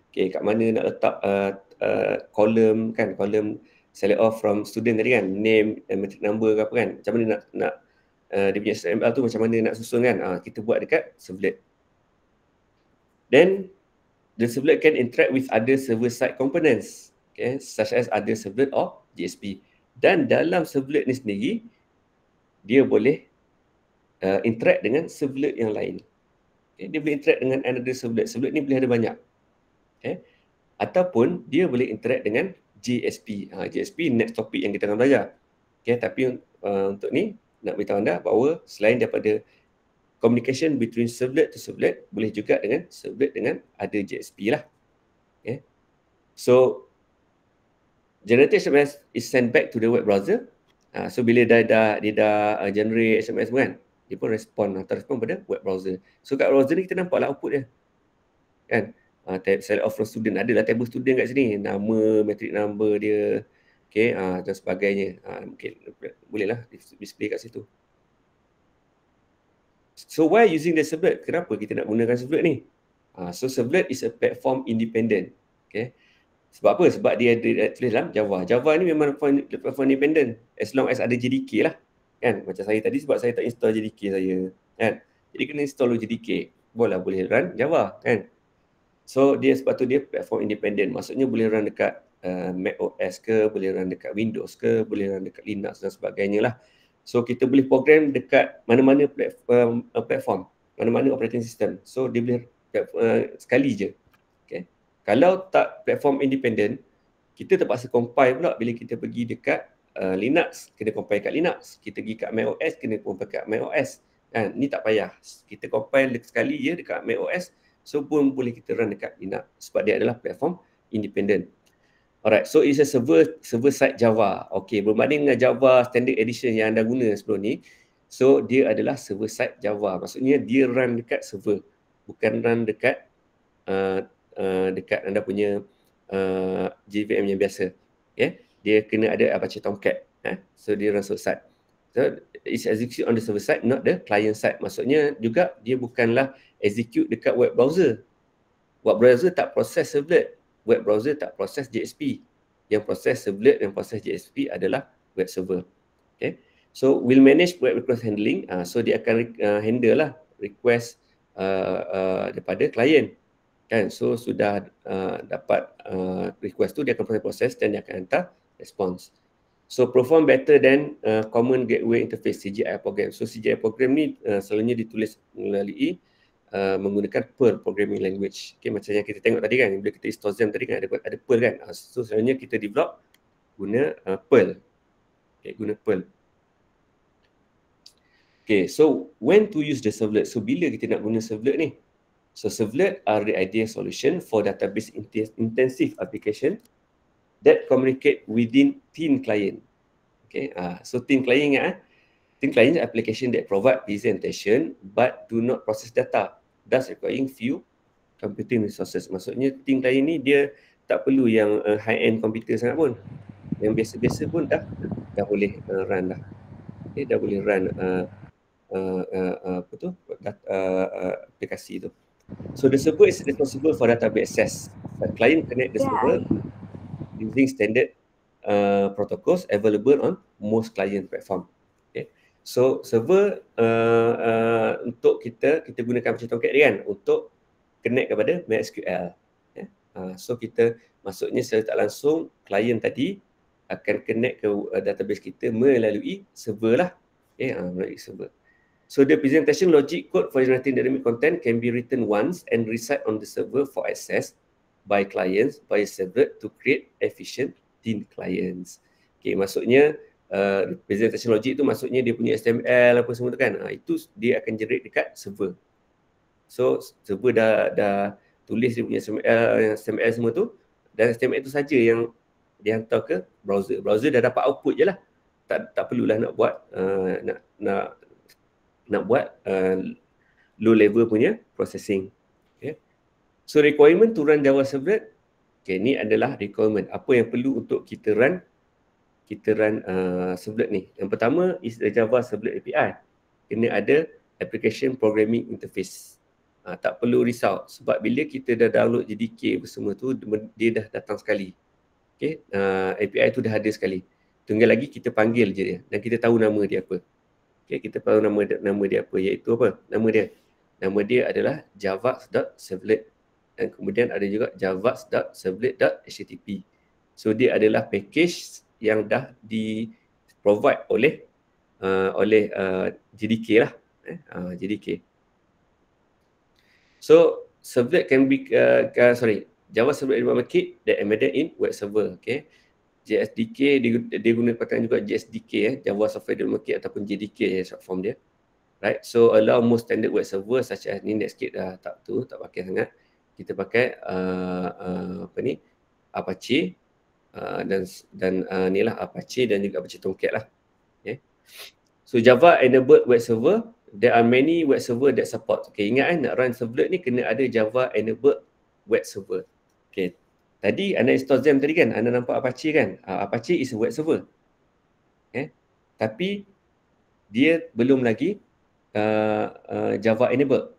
Okay, kat mana nak letak column kan, column select all from student tadi kan, name and metric number ke apa kan. Macam mana nak dia punya HTML tu macam mana nak susun kan. Kita buat dekat servlet. Then the servlet can interact with other server-side components, okay, such as other servlet or JSP. Dan dalam servlet ni sendiri, dia boleh interact dengan servlet yang lain. Okay, dia boleh interact dengan another servlet. Servlet ni boleh ada banyak. Okay. Ataupun dia boleh interact dengan JSP. JSP next topic yang kita akan belajar. Okay, tapi untuk ni nak beritahu anda bahawa selain daripada communication between servlet to servlet, boleh juga dengan servlet dengan ada JSP lah. Okay. So generated SMS is sent back to the web browser. So bila dia dah generate SMS kan, dia pun hantar respon pada web browser. So kat browser ni kita nampaklah output dia. Kan? Tab select all from student, adalah table student kat sini, nama, metric number dia, okay, dan sebagainya. Mungkin bolehlah display kat situ. So why using the servlet? Kenapa kita nak gunakan servlet ni? So servlet is a platform independent. Okay. Sebab apa? Sebab dia tulis dalam Java. Java ni memang platform independent as long as ada JDK lah. Kan? Macam saya tadi sebab saya tak install JDK saya. Kan? Jadi kena install JDK. Boleh run Java. Kan? So dia sebab tu dia platform independent. Maksudnya boleh run dekat Mac OS ke, boleh run dekat Windows ke, boleh run dekat Linux dan sebagainya lah. So kita boleh program dekat mana-mana platform, mana-mana operating system. So dia boleh sekali je. Okay. Kalau tak platform independent, kita terpaksa compile pula bila kita pergi dekat Linux, kena compile kat Linux. Kita pergi kat Mac OS, kena compile kat Mac OS. Ni tak payah. Kita compile sekali je dekat Mac OS, so pun boleh kita run dekat Linux sebab dia adalah platform independent. Alright, so it's a server side Java. Okay, berbanding dengan Java Standard Edition yang anda guna sebelum ni, so dia adalah server side Java. Maksudnya dia run dekat server, bukan run dekat dekat anda punya JVM yang biasa. Okay, dia kena ada Apache Tomcat. So dia run server side. So it's execute on the server side, not the client side. Maksudnya juga dia bukanlah execute dekat web browser. Web browser tak proses servlet. Web browser tak proses JSP. Yang proses servlet dan proses JSP adalah web server. Okay. So will manage web request handling. So dia akan handle lah request daripada client. Kan. So sudah dapat request tu, dia akan proses dan dia akan hantar response. So perform better than Common Gateway Interface, CGI program. So CGI program ni selalunya ditulis melalui menggunakan Perl programming language. Okay, macam yang kita tengok tadi kan, bila kita install XAMPP tadi kan ada Perl kan. So selalunya kita develop guna Perl. Okay, guna Perl. Okay, so when to use the servlet? So bila kita nak guna servlet ni? So servlet are the ideal solution for database intensive application that communicate within thin client. Okay, so thin client ingat thin client is application that provide presentation but do not process data, thus requiring few computing resources. Maksudnya thin client ni dia tak perlu yang high-end komputer sangat pun. Yang biasa-biasa pun dah boleh run dah. Okay, dah boleh run aplikasi tu. So the server is responsible for database access. The client connect the server using standard protocols available on most client platform. Okay. So server untuk kita gunakan macam Tomcat ni kan untuk connect kepada MySQL. Yeah. So kita maksudnya secara tak langsung client tadi akan connect ke database kita melalui server lah. Okay. Melalui server. So the presentation logic code for generating dynamic content can be written once and reside on the server for access by clients by servlet to create efficient thin clients. Okay, maksudnya presentation logic tu maksudnya dia punya HTML apa semua tu kan. Itu dia akan generate dekat server. So server dah tulis dia punya HTML semua tu, dan HTML itu saja yang dihantar ke browser. Browser dah dapat output je lah. Tak perlulah nak buat nak buat low level punya processing. Okay. So requirement to run Java Servlet, okay, ni adalah requirement. Apa yang perlu untuk kita run Servlet ni. Yang pertama is the Java Servlet API. Kena ada application programming interface. Tak perlu risau sebab bila kita dah download JDK semua tu, dia dah datang sekali. Okay. API tu dah ada sekali. Tinggal lagi kita panggil je dia dan kita tahu nama dia apa. Okay, kita tahu nama dia apa, iaitu apa? Nama dia adalah java.servlet dan kemudian ada juga java.servlet.http. So dia adalah package yang dah di-provide oleh JDK lah. JDK. So servlet can be Java Servlet Development Kit that embedded in web server. Okay. JSDK dia guna pattern juga JSDK Java Software Development Kit ataupun JDK short form dia. Right. So allow most standard web server such as ni Netscape dah tak pakai sangat. Kita pakai Apache dan ni lah Apache dan juga Apache Tomcat lah. Okay. So Java enabled web server, there are many web server that support. Okay, ingat nak run servlet ni kena ada Java enabled web server. Okay. Tadi anda install XAMPP tadi kan, anda nampak Apache kan? Apache is a web server. Okay. Tapi dia belum lagi Java enabled.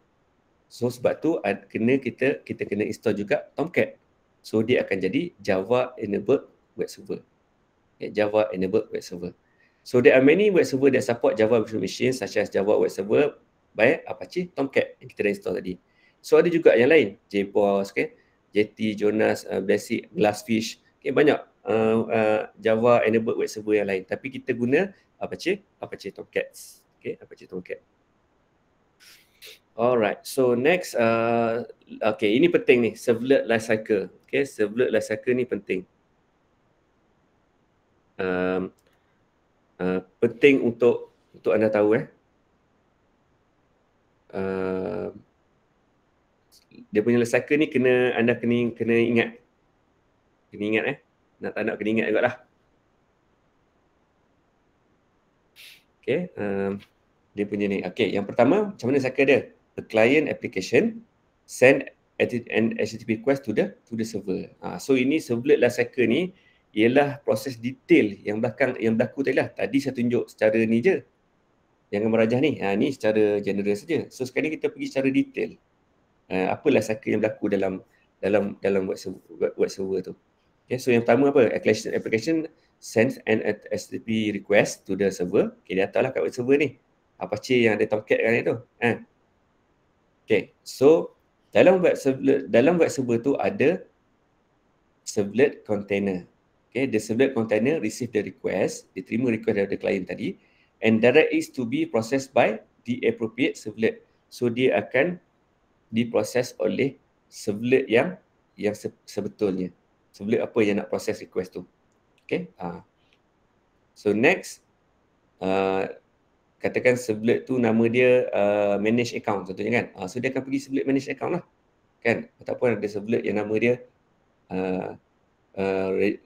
So sebab tu kita kena install juga Tomcat. So dia akan jadi Java enabled web server. Okay. Java enabled web server. So there are many web server that support Java Virtual Machine such as Java Web Server by Apache Tomcat yang kita dah install tadi. So ada juga yang lain, JBoss, okay? JT, Jonas, Basic, Glassfish, okay, banyak Java enabled web server yang lain. Tapi kita guna Apache Tomcats. Okay, Apache Tomcat. Alright, so next, okay, ini penting ni, servlet lifecycle. Okay, servlet lifecycle ni penting. Penting untuk anda tahu dia punya lifecycle ni anda kena ingat. Kena ingat nak tak nak kena ingat jugalah. Okay, dia punya ni. Okay, yang pertama macam mana cycle dia? A client application send an HTTP request to the server. So ini servlet lifecycle ni ialah proses detail yang berlaku tadi lah. Tadi saya tunjuk secara ni je. Jangan merajah ni. Ni secara general saja. So sekarang ni kita pergi secara detail. Apa lifecycle yang berlaku dalam web server tu. Okay, so yang pertama apa? Application sends an HTTP request to the server. Okay, dia hantarlah kat web server ni. Apache yang ada Tomcat kan itu. Okay, so dalam web server tu ada servlet container. Okay, the servlet container receive the request, dia terima request dari client tadi, and direct it to be processed by the appropriate servlet. So dia akan diproses oleh servlet yang sebetulnya. Servlet apa yang nak proses request tu. Okay. So next, katakan servlet tu nama dia manage account contohnya kan. So dia akan pergi servlet manage account lah. Kan? Ataupun ada servlet yang nama dia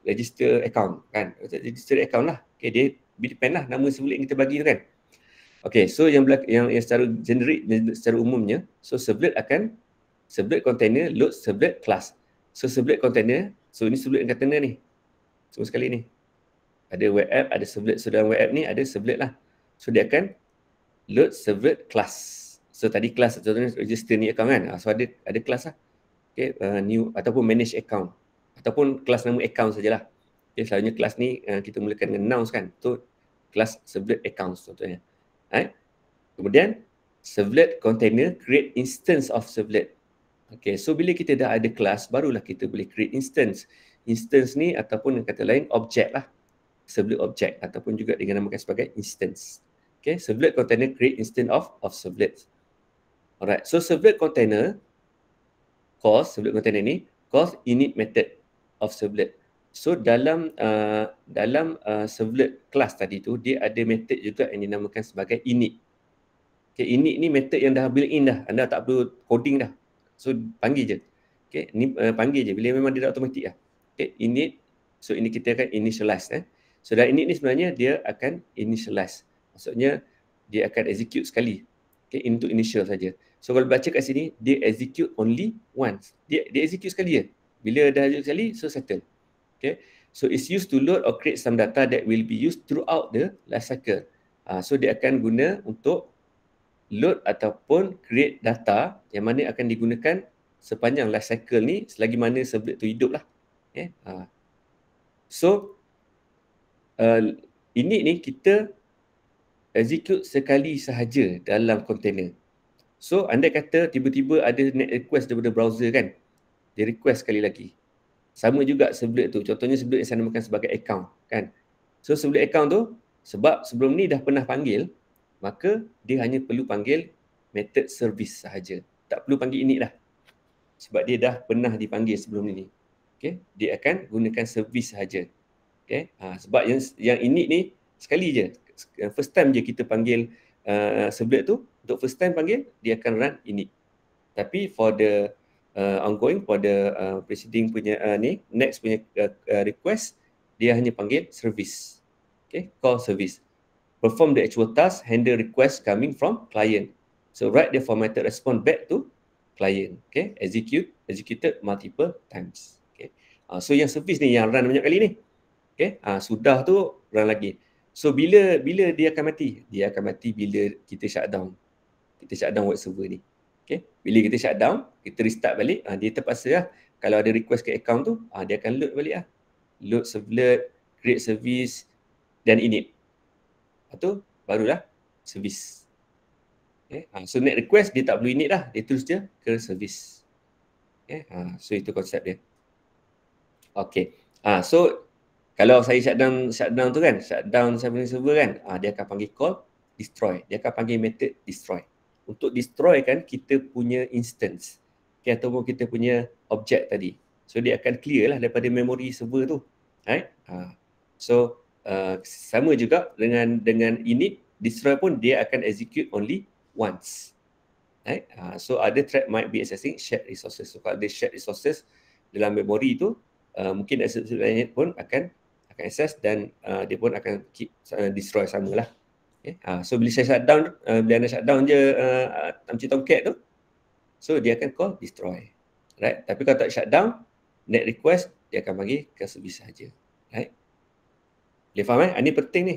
register account kan. Register account lah. Okay, dia depend lah nama servlet yang kita bagi tu kan. Okay, so yang secara generic, secara umumnya, so servlet container load servlet class. So servlet container, so ini servlet container ni. Semua sekali ni. Ada web app, ada servlet. So dalam web app ni ada servlet lah. So dia akan load servlet class. So tadi class contohnya register ni account kan. So ada class lah. Okay, new ataupun manage account. Ataupun kelas nama account sajalah. Okay, selalunya kelas ni kita mulakan dengan nouns kan. So kelas servlet accounts contohnya. Kemudian servlet container create instance of servlet. Okay, so bila kita dah ada kelas, barulah kita boleh create instance. Instance ni ataupun yang kata lain objek lah. Servlet object ataupun juga dinamakan sebagai instance. Okay, servlet container create instance of servlets. Alright, so servlet container calls, servlet container ni calls init method of servlet. So dalam servlet class tadi tu, dia ada method juga yang dinamakan sebagai init. Okay, init ni method yang dah built in dah, anda tak perlu coding dah. So panggil je. Okay, ni panggil je bila memang dia dah automatik lah. Okay, init. So ini kita akan initialize. So dalam init ni sebenarnya dia akan initialize. Maksudnya dia akan execute sekali. Okay, untuk initial saja. So kalau baca kat sini, dia execute only once. Dia execute sekali je. Bila dah execute sekali, so settle. Okay, so it's used to load or create some data that will be used throughout the life cycle. So dia akan guna untuk load ataupun create data yang mana akan digunakan sepanjang life cycle ni selagi mana servlet tu hidup lah. Okay. So init ni kita execute sekali sahaja dalam container. So andai kata tiba-tiba ada net request daripada browser kan, dia request sekali lagi. Sama juga servlet tu, contohnya servlet yang saya namakan sebagai account kan. So servlet account tu sebab sebelum ni dah pernah panggil, maka dia hanya perlu panggil method service sahaja. Tak perlu panggil init dah. Sebab dia dah pernah dipanggil sebelum ni. Okay, dia akan gunakan service sahaja. Okay, sebab yang init ni sekali je. First time je kita panggil servlet tu, untuk first time panggil, dia akan run init. Tapi for the ongoing, for the preceding punya next punya request, dia hanya panggil service. Okay, call service. Perform the actual task, handle request coming from client. So write the formatted response back to client. Okay, executed multiple times. Okay, so yang service ni yang run banyak kali ni. Okay, sudah tu run lagi. So bila dia akan mati? Dia akan mati bila kita shutdown. Kita shutdown web server ni. Okay, bila kita shutdown, kita restart balik, dia terpaksa lah. Kalau ada request ke account tu, dia akan load balik lah. Load servlet, create service dan init. Lepas tu barulah service. Okay. So net request dia tak perlu init dah, dia terus je ke service. Okay. So itu konsep dia. Okay. So kalau saya shutdown tu kan, shutdown server kan, dia akan panggil call destroy. Dia akan panggil method destroy. Untuk destroy kan kita punya instance. Okay, ataupun kita punya objek tadi. So dia akan clear lah daripada memory server tu. Right? So sama juga dengan init, destroy pun dia akan execute only once. Right? So other thread might be accessing shared resources. So kalau ada shared resources dalam memory tu, mungkin access lain pun akan access dan dia pun akan keep destroy samalah. Okay. So bila saya shutdown, bila anda shutdown je macam Tomcat tu, so dia akan call destroy. Right? Tapi kalau tak shutdown, net request dia akan panggil ke service saja. Right? Boleh faham ini penting ni.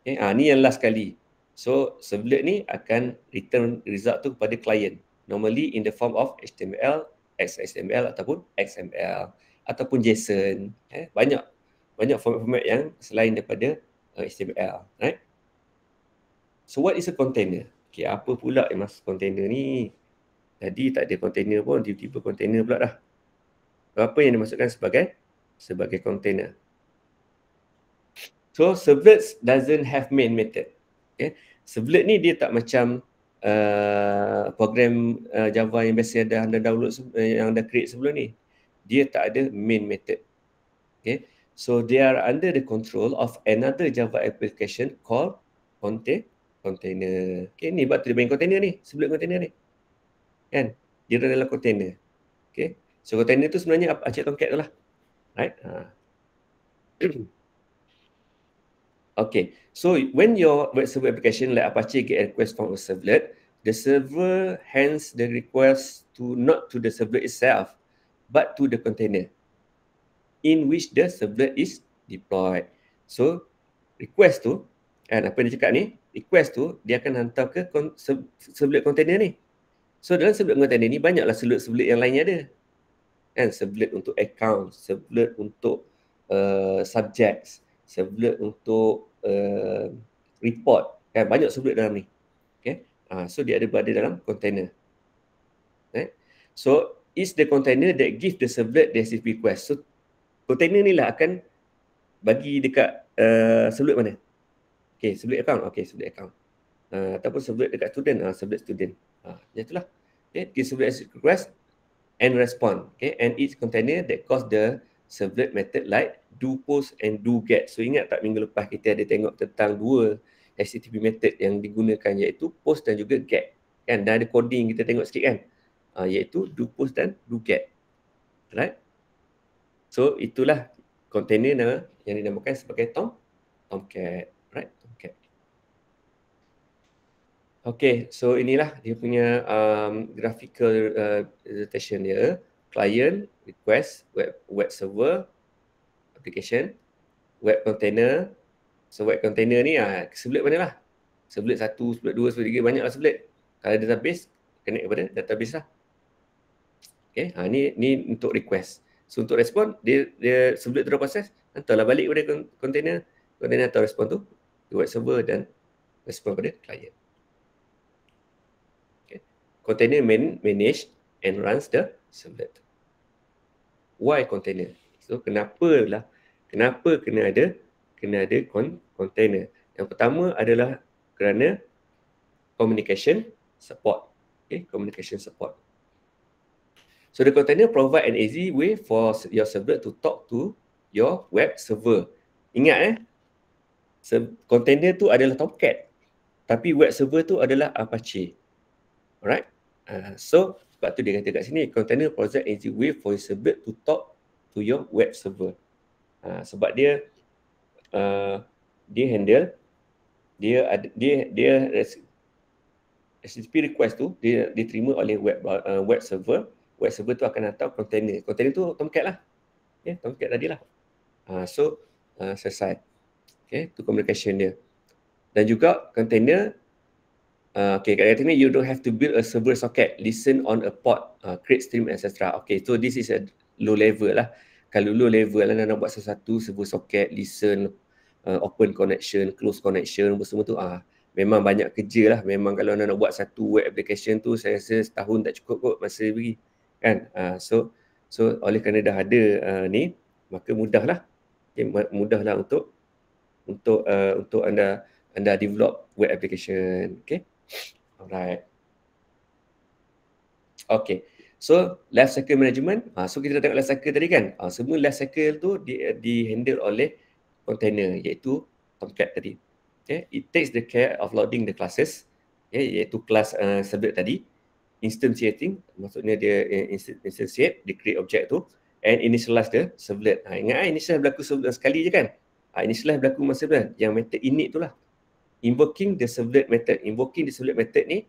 Okay. Ni yang last kali. So servlet ni akan return result tu kepada client. Normally in the form of HTML, XHTML ataupun XML ataupun JSON. Banyak format-format yang selain daripada HTML. Right? So what is a container? Okay, apa pula yang masuk container ni? Tadi tak ada container pun, tiba-tiba container pula dah. Apa yang dimasukkan sebagai container? So servlet doesn't have main method. Okay, servlet ni dia tak macam program Java yang biasa anda download yang anda create sebelum ni. Dia tak ada main method. Okay, so they are under the control of another Java application called container. Okay, ni buat terjemahan container ni, servlet container ni. Kan? Dia dalam container. Okay. So container tu sebenarnya Acik Tomcat tu lah. Right? Okay. So when your web server application like Apache get a request from a servlet, the server hands the request not to the servlet itself, but to the container in which the servlet is deployed. So request tu, kan apa yang dia cakap ni, request tu dia akan hantar ke servlet container ni. So dalam servlet container ni banyaklah servlet yang lainnya ada. Kan, servlet untuk account, servlet untuk subjects, servlet untuk report. Kan, banyak servlet dalam ni. Okay. So dia ada berada dalam container. Right? So is the container that give the servlet the HTTP request. So container ni lah akan bagi dekat servlet mana. Okay, sublet account. Okay, sublet account. Ataupun sublet dekat student, sublet student. Itulah. Okay, give sublet request and respond. Okay, and each container that calls the servlet method like do post and do get. So ingat tak minggu lepas kita ada tengok tentang dua HTTP method yang digunakan, iaitu post dan juga get. Kan, dan ada coding kita tengok sikit kan. Iaitu do post dan do get. Right? So itulah container yang dinamakan sebagai Tomcat. Right? Tomcat. Okay, so inilah dia punya graphical presentation dia. Client, request, web server, application, web container. So web container ni sublet mana lah? Sublet 1, sublet 2, sublet 3, banyaklah sublet. Kalau database, connect kepada database lah. Okay, ni untuk request. So untuk respon, dia sublet tu dah proses, hantarlah balik kepada container atau respon tu ke web server dan respon pada client. Okay. Container manage and runs the sublet. Why container? So kenapa kena ada container? Yang pertama adalah kerana communication support. Okay, communication support. So the container provide an easy way for your servlet to talk to your web server. Ingat container tu adalah Tomcat, tapi web server tu adalah Apache. Alright? So sebab tu dia kata kat sini, container provide an easy way for your servlet to talk to your web server. Sebab dia HTTP request tu dia diterima oleh web server. Web server tu akan hantar container. Container tu Tomcat lah. Okay, Tomcat tadi lah. Selesai. Okay, tu communication dia. Dan juga container, okay, kat sini you don't have to build a server socket, listen on a port, create stream, etc. Okay, so this is a low level lah. Kalau low level lah nak buat sesuatu, server socket, listen, open connection, close connection, semua tu memang banyak kerja lah. Memang kalau nak buat satu web application tu, saya rasa setahun tak cukup kot masa bagi. Kan? So oleh kerana dah ada ni, maka mudahlah. Okay, mudahlah untuk anda develop web application. Okay. Alright. Okay. So life cycle management. So kita dah tengok life cycle tadi kan. Semua life cycle tu di handle oleh container, iaitu Tomcat tadi. Okay. It takes the care of loading the classes. Okay, iaitu kelas servlet tadi. Instantiating, maksudnya dia instantiate, dia create objek tu, and initialize the servlet. Ingat initialize berlaku sekali je kan. Initialize berlaku masa tu kan, yang method init tu lah. Invoking the servlet method. Invoking the servlet method ni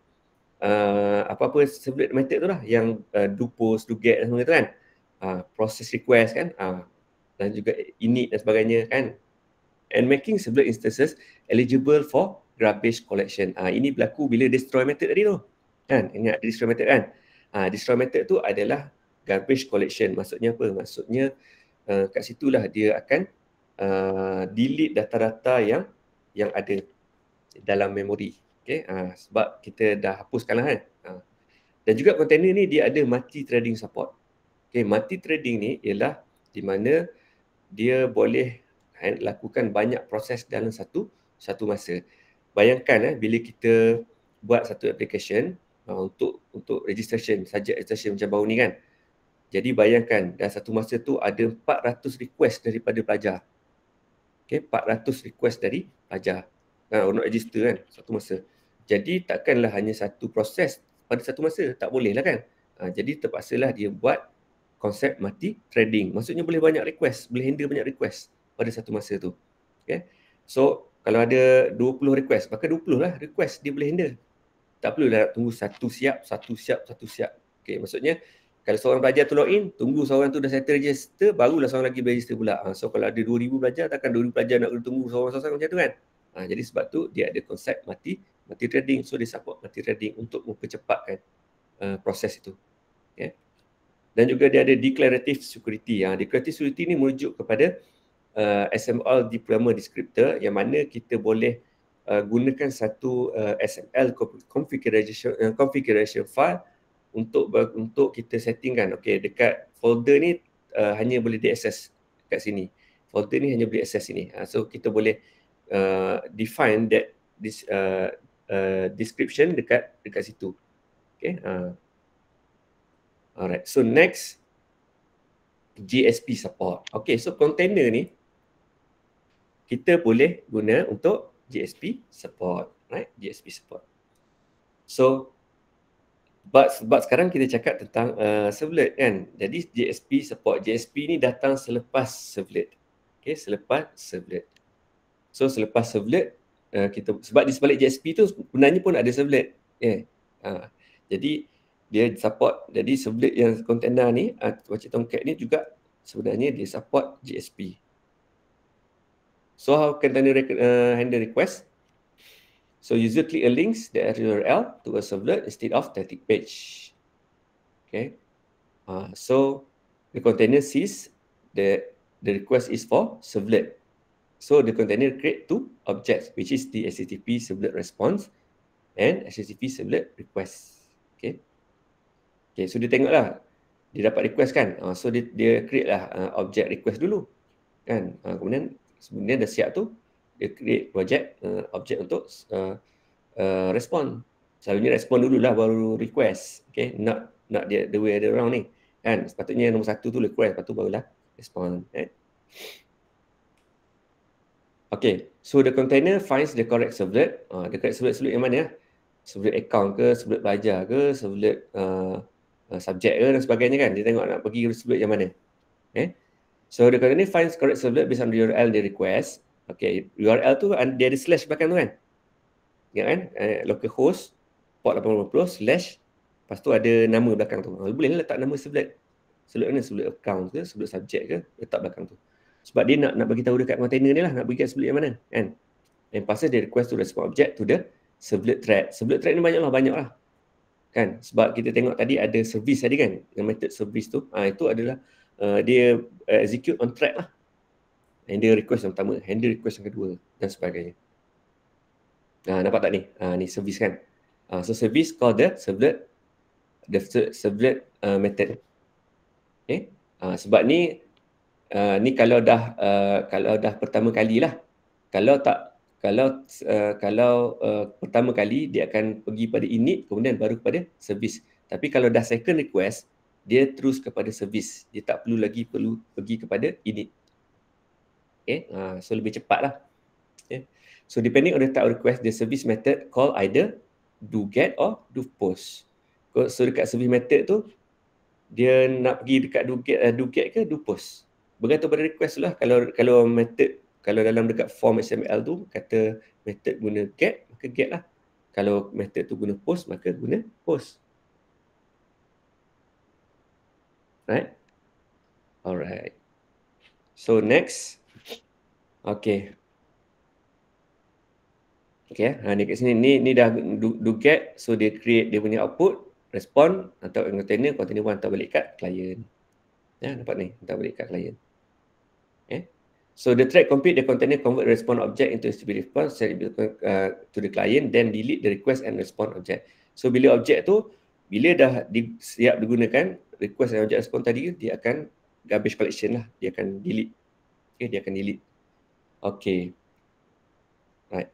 apa-apa servlet method tu lah, yang do post, do get dan semua tu kan. Process request kan, dan juga init dan sebagainya kan. And making servlet instances eligible for garbage collection. Ini berlaku bila destroy method tadi tu. Kan, ingat destroy method kan. Destroy method tu adalah garbage collection. Maksudnya apa? Maksudnya kat situlah dia akan delete data-data yang ada dalam memori. Okay? Sebab kita dah hapuskan lah kan. Dan juga container ni dia ada multi-threading support. Okay, multi-threading ni ialah di mana dia boleh lakukan banyak proses dalam satu masa. Bayangkan bila kita buat satu application untuk registration, subject registration macam baru ni kan. Jadi bayangkan dalam satu masa tu ada 400 request daripada pelajar. Okay, 400 request dari pelajar. Untuk register kan satu masa. Jadi takkanlah hanya satu proses pada satu masa, tak boleh lah kan. Jadi terpaksalah dia buat konsep multi-threading. Maksudnya boleh banyak request, boleh handle banyak request pada satu masa tu. Okay. So kalau ada 20 request, maka 20 lah request dia boleh handle. Tak perlulah tunggu satu siap. Okay, maksudnya kalau seorang pelajar tu login, tunggu seorang tu dah settle register, barulah seorang lagi register pula. So kalau ada 2,000 pelajar, takkan 2,000 pelajar nak tunggu seorang-seorang macam tu kan. Jadi sebab tu dia ada konsep multi-threading. So dia support multi-threading untuk mempercepatkan proses itu. Okay. Dan juga dia ada declarative security. Declarative security ni merujuk kepada XML deployment descriptor, yang mana kita boleh gunakan satu XML configuration file untuk kita settingkan. Okay, dekat folder ni hanya boleh diakses kat sini. Folder ni hanya boleh akses sini. So kita boleh define that this description dekat situ. Okay. Alright. So next, GSP support. Okay, so container ni kita boleh guna untuk GSP support, right? GSP support. So sebab sekarang kita cakap tentang servlet kan. Jadi GSP support. GSP ni datang selepas servlet. Okay, selepas servlet. So selepas servlet kita, sebab di sebalik GSP tu sebenarnya pun ada servlet. Jadi dia support, jadi servlet yang container ni, Wajib Tomcat ni juga sebenarnya dia support GSP. So how container handle request? So user click a link, the URL to a servlet instead of static page. Okay. So the container sees the request is for servlet. So the container create two objects, which is the HTTP servlet response and HTTP servlet request. Okay. Okay, so dia tengoklah, dia dapat request kan. So dia create lah object request dulu. Kan. Kemudian dah siap tu, dia create project object untuk respond. Selalunya respond dululah baru request. Okay, not the way around ni. Kan, sepatutnya nombor satu tu request, lepas tu barulah respond. Okay, so the container finds the correct servlet. The correct servlet yang mana? Servlet account ke, servlet pelajar ke, servlet subjek ke dan sebagainya kan. Dia tengok nak pergi servlet yang mana. Okay. So the container finds correct servlet based on the URL dia request. Okay, URL tu dia ada slash belakang tu kan. Ingat kan? Localhost port 8080 slash, lepas tu ada nama belakang tu. Boleh letak nama servlet. Servlet mana? Servlet account ke, servlet subjek ke, letak belakang tu. Sebab dia nak bagi tahu dekat container ni lah, nak bagi servlet yang mana kan. And pasal dia request to respond object to the servlet thread. Servlet thread ni banyak lah. Kan, sebab kita tengok tadi ada service tadi kan, yang method service tu, itu adalah dia execute on thread lah. Handle request yang pertama, handle request yang kedua dan sebagainya. Nampak tak ni? Ni service kan. So service call the servlet method. Okay. Sebab ni kalau dah pertama kali lah. Kalau pertama kali dia akan pergi pada init, kemudian baru kepada service. Tapi kalau dah second request, dia terus kepada service. Dia tak perlu pergi kepada init. Okay, so lebih cepat lah. Okay. So depending on the type of request, the service method call either do get or do post. So dekat service method tu, dia nak pergi dekat do get ke do post. Bergantung pada request lah. Kalau method, kalau dalam dekat form XML tu kata method guna get, maka get lah. Kalau method tu guna post, maka guna post. Right? Alright. So next. Okay. Okay, ni kat sini ni dah do get, so dia create dia punya output, respond atau container 1 hantar balik kat client. Nampak ni, hantar balik kat client. Okay. So the thread complete the container convert the response object into HTTP response to the client, then delete the request and response object. So bila objek tu, bila dah siap digunakan, request dan object response tadi, dia akan garbage collection lah. Dia akan delete. Okay, dia akan delete. Okay. Right.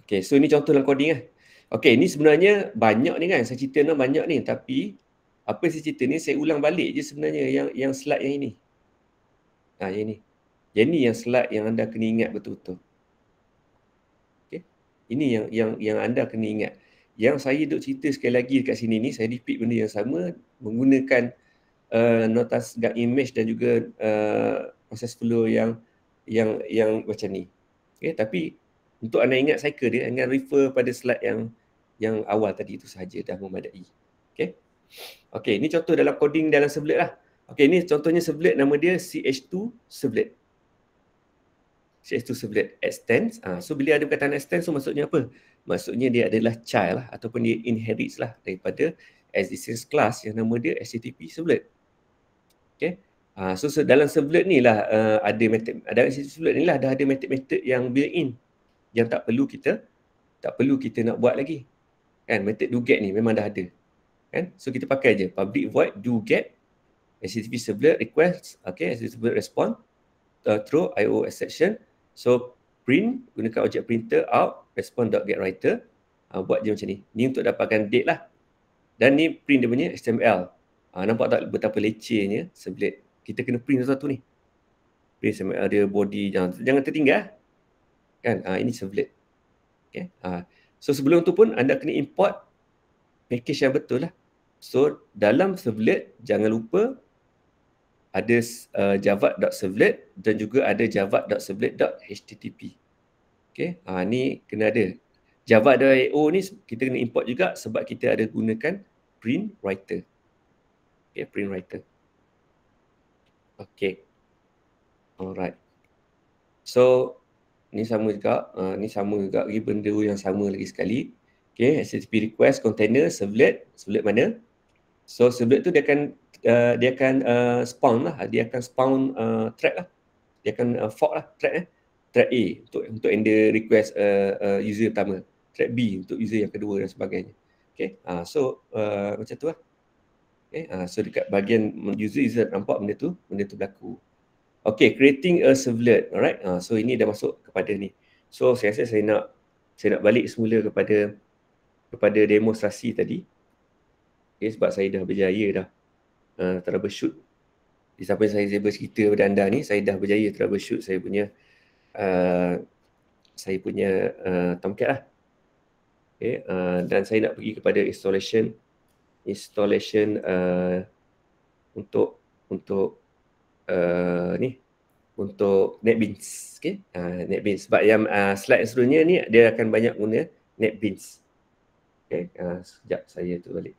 Okay, so ini contoh dalam coding lah. Okay, ini sebenarnya banyak ni kan. Saya cerita banyak ni. Tapi, apa yang saya cerita ni, saya ulang balik je sebenarnya yang slide yang ini. Yang ini. Jadi yang slide yang anda kena ingat betul-betul. Okay. Ini yang anda kena ingat. Yang saya duk cerita sekali lagi dekat sini ni, saya repeat benda yang sama menggunakan notasi image dan juga proses flow yang macam ni. Okay, tapi untuk anda ingat cycle dia, anda refer pada slide yang awal tadi itu sahaja dah memadai. Okay. Okay, ini contoh dalam coding dalam servlet lah. Okay, ini contohnya servlet, nama dia CH2 servlet. CH2 servlet extends. So bila ada perkataan extends, so maksudnya apa? Maksudnya dia adalah child lah, ataupun dia inherits lah daripada existing class yang nama dia HTTP servlet. Okay. So dalam servlet ni lah ada method, dalam servlet ni lah dah ada method-method yang built-in yang tak perlu kita nak buat lagi. Kan, method do get ni memang dah ada. Kan? So kita pakai je public void do get HTTP servlet request, okay, HTTP servlet respond through IO exception. So print, gunakan objek printer, out, respond.getWriter. Buat je macam ni. Ni untuk dapatkan date lah. Dan ni print dia punya HTML. Nampak tak betapa lecehnya servlet. Kita kena print sesuatu ni. Print HTML dia, body, jangan tertinggal. Kan? Ini servlet. Okay. So sebelum tu pun anda kena import package yang betul lah. So dalam servlet jangan lupa ada java.servlet dan juga ada java.servlet.http. Okay. Ni kena ada. Java.io ni kita kena import juga sebab kita ada gunakan print writer. Okay, print writer. Okay. Alright. So ni sama juga, lagi benda yang sama lagi sekali. Okay, HTTP request container servlet mana? So servlet tu dia akan spawn lah, dia akan spawn thread lah. Dia akan fork lah thread thread A untuk ender request user pertama, thread B untuk user yang kedua dan sebagainya. Okay, so macam tu lah. Okay, so dekat bahagian user nampak benda tu berlaku. Okay, creating a servlet. Alright, so ini dah masuk kepada ni. So saya rasa saya nak balik semula kepada demonstrasi tadi. Okay, sebab saya dah berjaya dah troubleshoot. Sampai saya bercerita kepada anda ni, saya dah berjaya troubleshoot saya punya Tomcat lah. Okay, dan saya nak pergi kepada installation untuk untuk NetBeans. Okay, NetBeans. Sebab yang slide seterusnya ni dia akan banyak guna NetBeans. Okay, sekejap saya tu balik.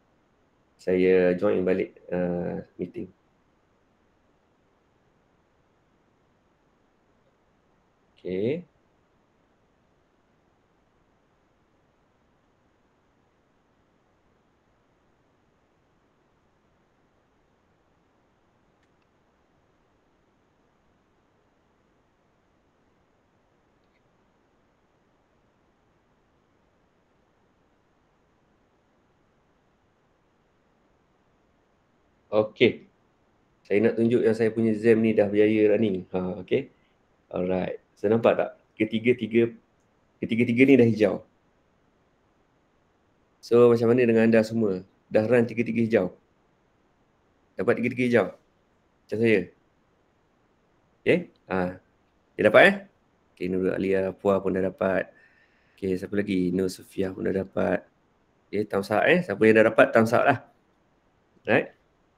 Saya join balik meeting. Okay. Okay. Saya nak tunjuk yang saya punya Zam ni dah berjaya running. Okay. Alright. So nampak tak? Ketiga-tiga ni dah hijau. So macam mana dengan anda semua? Dah run tiga-tiga hijau? Dapat tiga-tiga hijau? Macam saya? Okay. Dia dapat Okay, Nurul Alia Puah pun dah dapat. Okay, siapa lagi? Nur Sufiah pun dah dapat. Okay, thumbs up Siapa yang dah dapat, thumbs up lah. Right?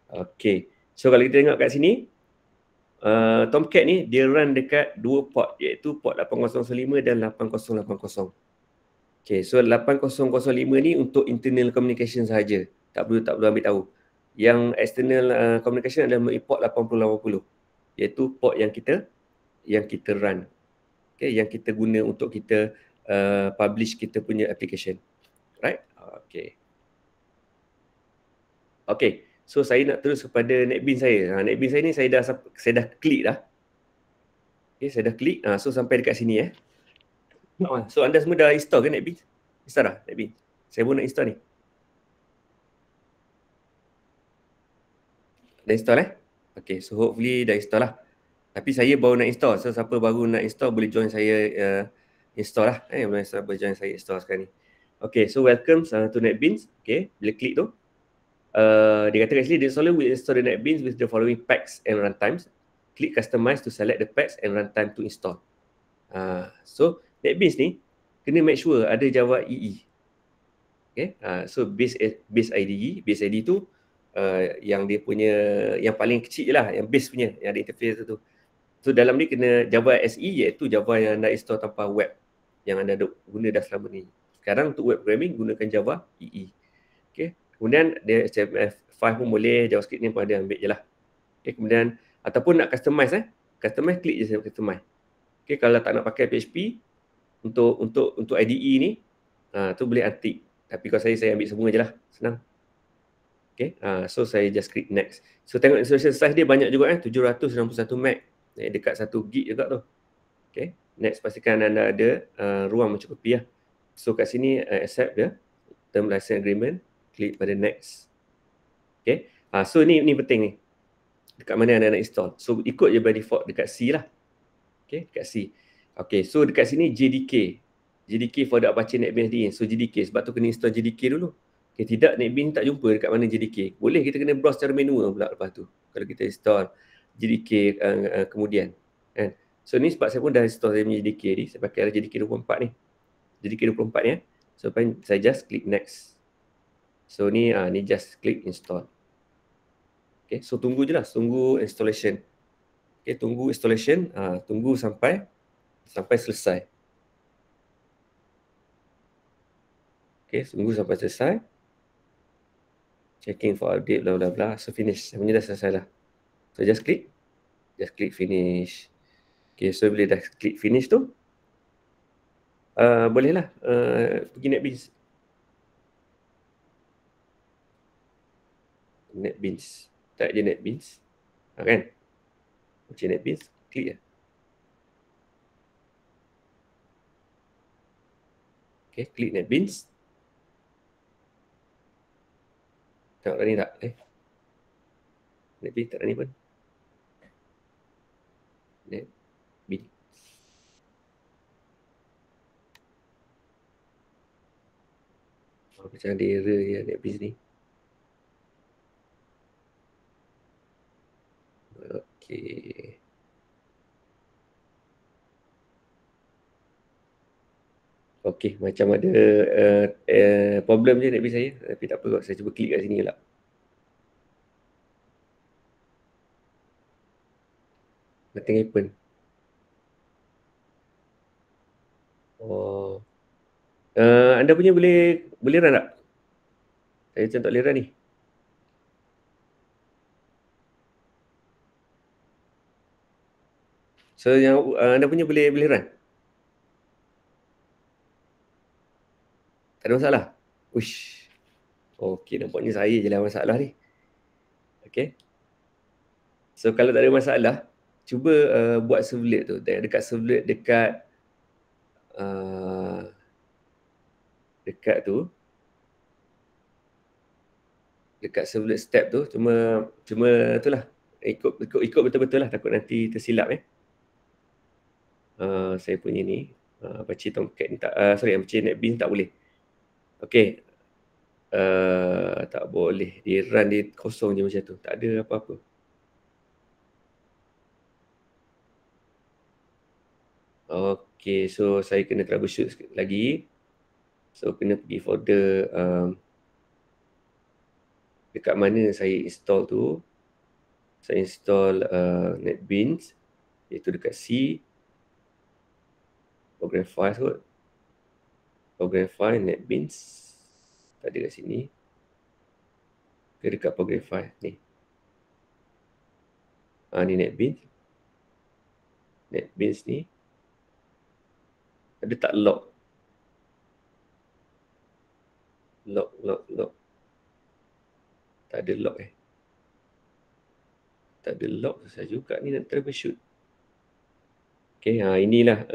Okay. So kalau kita tengok kat sini, Tomcat ni dia run dekat dua port, iaitu port 8005 dan 8080. Okay, so 8005 ni untuk internal communication sahaja. Tak perlu ambil tahu. Yang external communication adalah port 8080, iaitu port yang kita run. Okay, yang kita guna untuk kita publish kita punya application. Right? Okay. Okay. So saya nak terus kepada NetBeans saya. NetBeans saya ni saya dah klik dah. Okay, saya dah klik. So sampai dekat sini So anda semua dah install ke NetBeans? Install dah NetBeans? Saya pun nak install ni. Dah install Okay, so hopefully dah install lah. Tapi saya baru nak install. So siapa baru nak install boleh join saya install lah. Boleh join saya install sekarang ni. Okay, so welcome to NetBeans. Okay, bila klik tu. Dia kata actually the installer will install the NetBeans with the following packs and runtimes. Click customize to select the packs and runtime to install. So NetBeans ni kena make sure ada Java EE. Okay, so base IDE. Base IDE tu yang dia punya yang paling kecil je lah, yang base punya, yang ada interface tu. So dalam ni kena Java SE, iaitu Java yang anda install tanpa web, yang anda guna dah selama ni. Sekarang untuk web programming gunakan Java EE. Okay. Kemudian dia HTML5 pun boleh, JavaScript ni pun ada, ambil je lah. Okay, kemudian ataupun nak customize customize, klik je customize. Okay, kalau tak nak pakai PHP untuk IDE ni, tu boleh untick. Tapi kalau saya ambil semua je lah, senang. Okay, so saya just klik next. So tengok instruction size dia banyak juga 761 MB, dekat 1 gig juga tu. Okay, next pastikan anda ada ruang mencukupi lah. So kat sini accept dia, term license agreement, klik pada next. Okay, so ni penting ni. Dekat mana anda nak install. So ikut je by default dekat C lah. Okay, dekat C. Okay, so dekat sini JDK. JDK for the Apache NetBeans ni. So JDK, sebab tu kena install JDK dulu. Okay, tidak, NetBeans tak jumpa dekat mana JDK. Boleh kita kena browse secara manual pula lepas tu. Kalau kita install JDK kemudian. Kan? So ni sebab saya pun dah install saya punya JDK ni. Saya pakai JDK 24 ni. JDK 24 ni. So saya just klik next. So ni ni just klik install. Okay, so tunggu je lah. Tunggu installation. Okay, tunggu installation. Tunggu sampai selesai. Okay, tunggu sampai selesai. Checking for update, bla bla bla. So finish. Sebenarnya dah selesai lah. So just click finish. Okay, so bila dah klik finish tu, bolehlah pergi NetBeans. NetBeans. Type je NetBeans. Kan? Macam NetBeans, klik je. Okay, klik NetBeans. Tengok dah ni tak? NetBeans tak ada ni pun. NetBeans. Macam ada error je NetBeans ni. Okay. Okay, macam ada problem je NetBeans saya. Tapi tak apa kot, saya cuba klik kat sini pula. Nothing happen. Oh. Anda punya boleh run tak? Saya macam tak boleh run ni. So yang anda punya boleh run? Tak ada masalah? Uish. Okay, nampaknya saya je lah masalah ni. Okay. So kalau tak ada masalah, cuba buat servlet tu. Dekat servlet dekat tu. Dekat servlet step tu, cuma itulah. Ikut betul-betul lah, takut nanti tersilap saya punya ni. Apache Tomcat ni tak, Apache NetBeans tak boleh. Okay. Tak boleh. Dia run dia kosong je macam tu. Tak ada apa-apa. Okay, so saya kena troubleshoot sikit lagi. So kena pergi folder dekat mana saya install tu. Saya install NetBeans, iaitu dekat C, program file kot. Program file NetBeans. Tak ada kat sini. Ke dekat program file ni. Ni NetBeans. NetBeans ni. Ada tak log? Log. Tak ada log Tak ada log, susah juga ni nak troubleshoot. Okay, inilah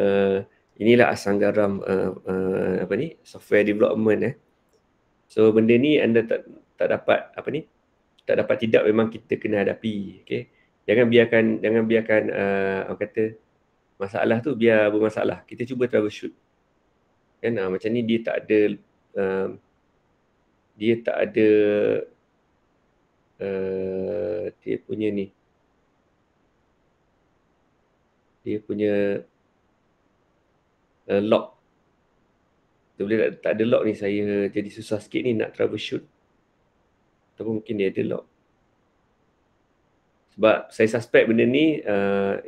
asam garam software development So benda ni anda tak dapat tak dapat tidak, memang kita kena hadapi. Okay, jangan biarkan orang kata masalah tu biar bermasalah. Kita cuba troubleshoot. Kan macam ni dia tak ada dia punya ni. Dia punya log. Bila tak ada log ni, saya jadi susah sikit ni nak troubleshoot. Ataupun mungkin dia ada log. Sebab saya suspect benda ni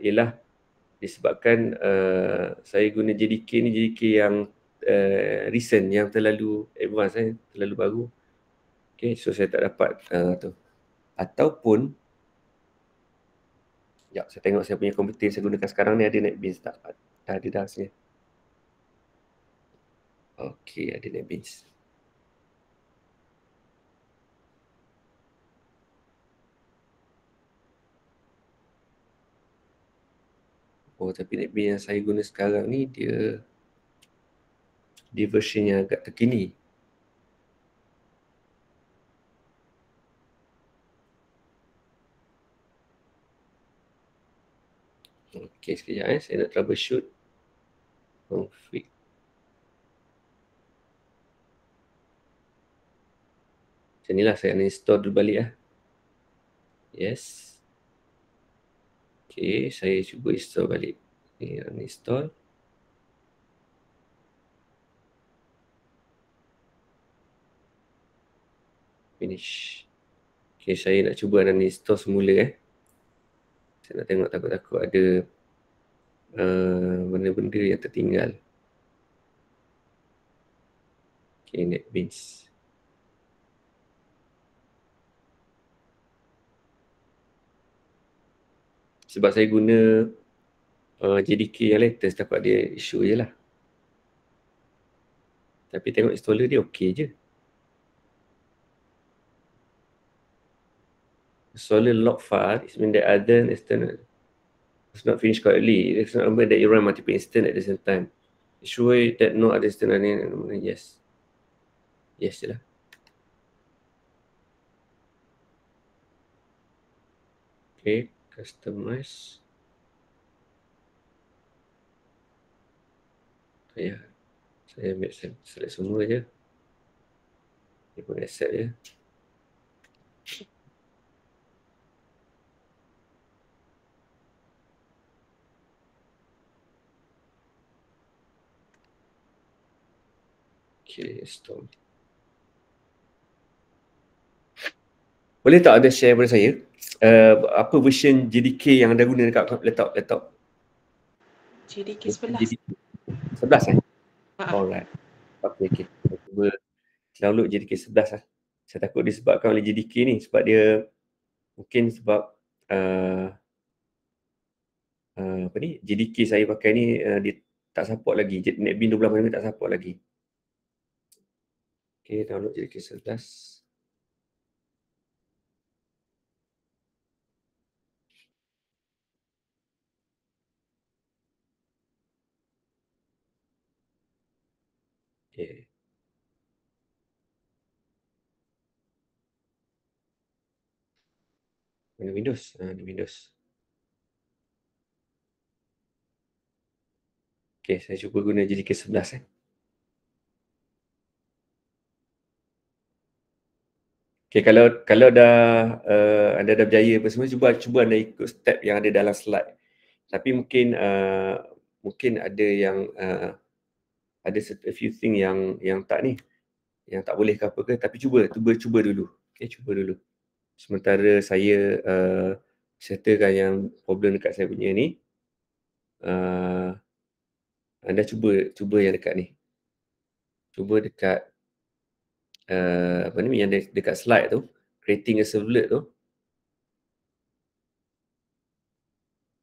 ialah disebabkan saya guna JDK ni, JDK yang recent, yang terlalu advance, terlalu baru. Okay, so saya tak dapat tu. Ataupun saya tengok saya punya komputer saya gunakan sekarang ni ada NetBeans tak? Ada dah sini. Okay, ada NetBeans. Oh, tapi NetBeans yang saya guna sekarang ni dia version yang agak terkini. Okay, sekejap saya nak troubleshoot. config. Macam ni lah, saya uninstall dulu balik lah. Yes. Okay, saya cuba install balik. Ni uninstall. Finish. Okay, saya nak cuba uninstall semula Saya nak tengok, takut-takut ada benda-benda yang tertinggal. Okay, NetBeans. Sebab saya guna JDK yang latest, dapat dia issue je lah. Tapi tengok installer dia okey je. Installer log file, it means that other external it's not finished correctly. It's not remember that you run multiple instance at the same time. Ensure that no other external yes. Yes je lah. Okay, customize. Saya ambil select semua je. Dia pun accept je. Okay, install. Boleh tak ada share pada saya apa version JDK yang anda guna dekat laptop? JDK 11. JDK 11 Ha. Alright. Okay. Saya cuba download JDK 11 lah. Saya takut disebabkan oleh JDK ni, sebab dia mungkin sebab apa ni, JDK saya pakai ni dia tak support lagi. NetBeans 12 tak support lagi. Okay, download JDK 11. Okay. Mana Windows? Di Windows. Okay, saya cuba guna JDK 11 Okay, kalau dah anda dah berjaya apa semua, cuba anda ikut step yang ada dalam slide. Tapi mungkin ada yang ada a few thing yang tak ni, yang tak boleh ke apa ke, tapi cuba dulu. Okay, cuba dulu. Sementara saya settlekan yang problem dekat saya punya ni, anda cuba yang dekat ni. Cuba dekat apa ni yang dekat slide tu, creating a servlet tu.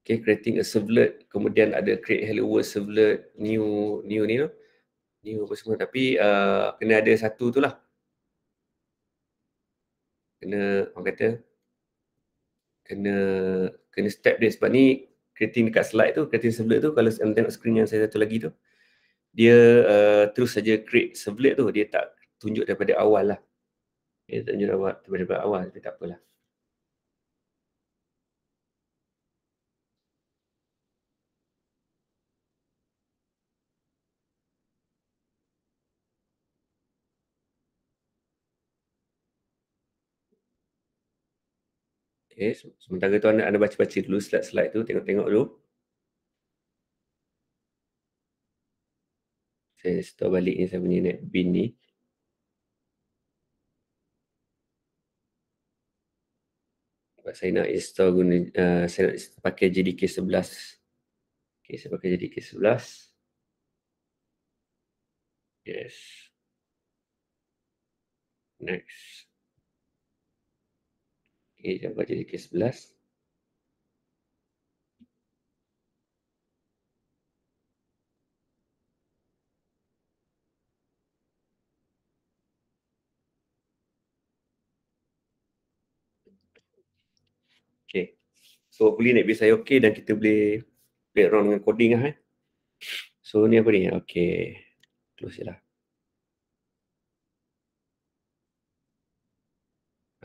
Okay, creating a servlet, kemudian ada create hello world servlet, new ni tu, new apa semua, tapi kena ada satu tu lah. Kena, orang kata, kena step dia, sebab ni creating dekat slide tu, creating servlet tu, kalau anda tengok screen yang saya satu lagi tu, dia terus saja create servlet tu, dia tak tunjuk daripada awal lah. Dia tak tunjuk daripada awal, tapi tak apalah. Okay, sementara tu anda baca-baca dulu slide tu, tengok-tengok dulu. Saya store balik ni, saya punya NetBeans ni. Sebab saya nak install guna, saya nak pakai JDK 11. Okay, saya pakai JDK 11. Yes. Next. Okay, saya buat JDK 11. Okay. So hopefully NetBeans saya okay dan kita boleh play around dengan coding lah. So ni apa ni? Okay. Close je lah.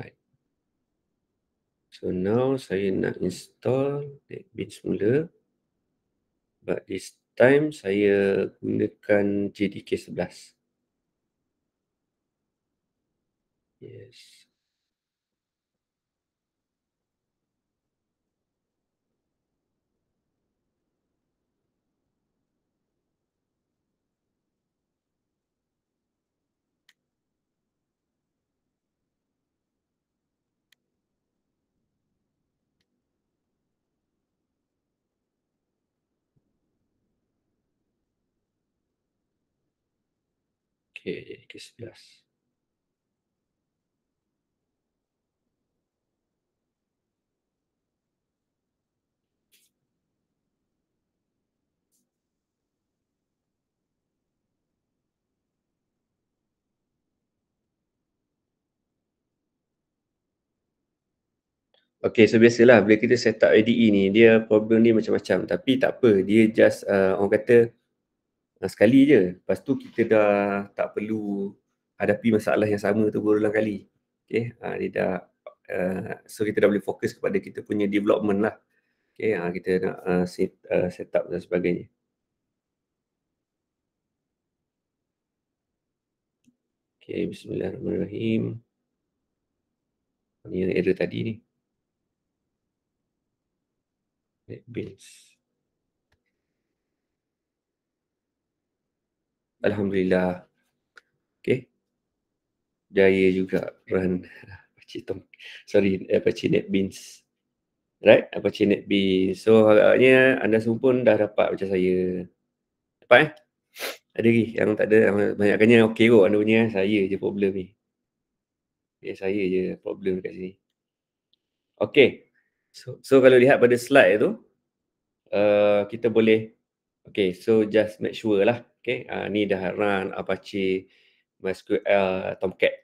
Right. So now saya nak install NetBeans semula. But this time saya gunakan JDK 11. Yes. Okay, JDK 11. Okay, so biasalah bila kita set up IDE ni, dia problem dia macam-macam. Tapi tak apa, dia just orang kata sekali je. Lepas tu kita dah tak perlu hadapi masalah yang sama tu berulang kali. Okay, dia dah, so kita dah boleh fokus kepada kita punya development lah. Okay, kita nak set up dan sebagainya. Okay, bismillahirrahmanirrahim. Ni yang error tadi ni. NetBeans. Alhamdulillah. Okay. Jaya juga run Apache Apache NetBeans. Right, Apache NetBeans. So agaknya anda semua pun dah dapat macam saya. Dapat Ada lagi yang tak ada, banyakkannya okey kot anda punya. Saya je problem ni. Okay, saya je problem dekat sini. Okay. So kalau lihat pada slide tu, kita boleh, okay, so just make sure lah. Okay, ni dah run Apache MySQL Tomcat.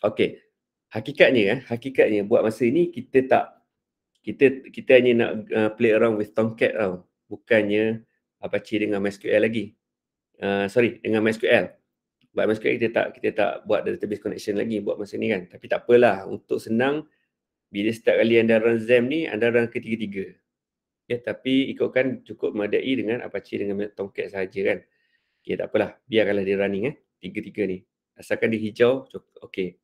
Okay, hakikatnya buat masa ni kita hanya nak play around with Tomcat tau. Bukannya Apache dengan MySQL lagi. Dengan MySQL. Buat MySQL kita tak buat database connection lagi buat masa ni kan. Tapi tak apalah, untuk senang, bila setiap kali anda run XAMPP ni, anda run ketiga-tiga. Okay, tapi ikutkan cukup memadai dengan Apache dengan Tomcat sahaja kan. Okay, tak apalah, biarkanlah dia running tiga-tiga ni. Asalkan dia hijau, cukup okay.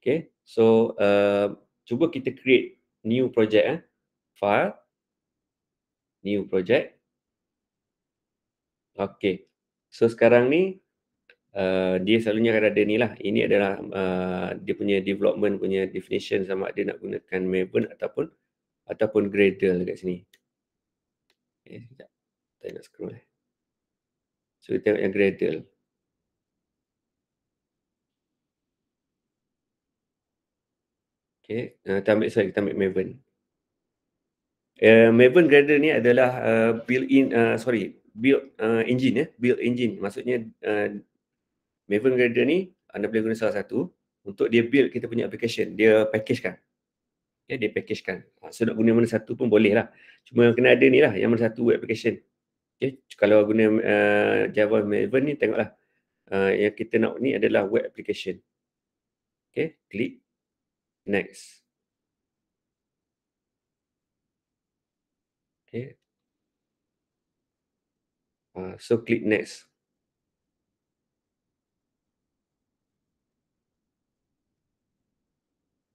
Okay, so cuba kita create new project file, new project. Okay, so sekarang ni dia selalunya akan ada ni lah. Ini adalah dia punya development punya definition, sama ada nak gunakan Maven ataupun Gradle dekat sini. Okay, sekejap. Saya nak scroll. So kita tengok yang Gradle. Okay, kita ambil Maven. Maven Gradle ni adalah build engine. Build engine. Maksudnya Maven Gradle ni anda boleh guna salah satu untuk dia build kita punya application. Dia packagekan. Okay, dia packagekan. So nak guna mana satu pun boleh lah. Cuma yang kena ada ni lah, yang mana satu web application. Okay, kalau guna Java Maven ni, tengoklah. Yang kita nak ni adalah web application. Okay, klik next. Okay. So klik next.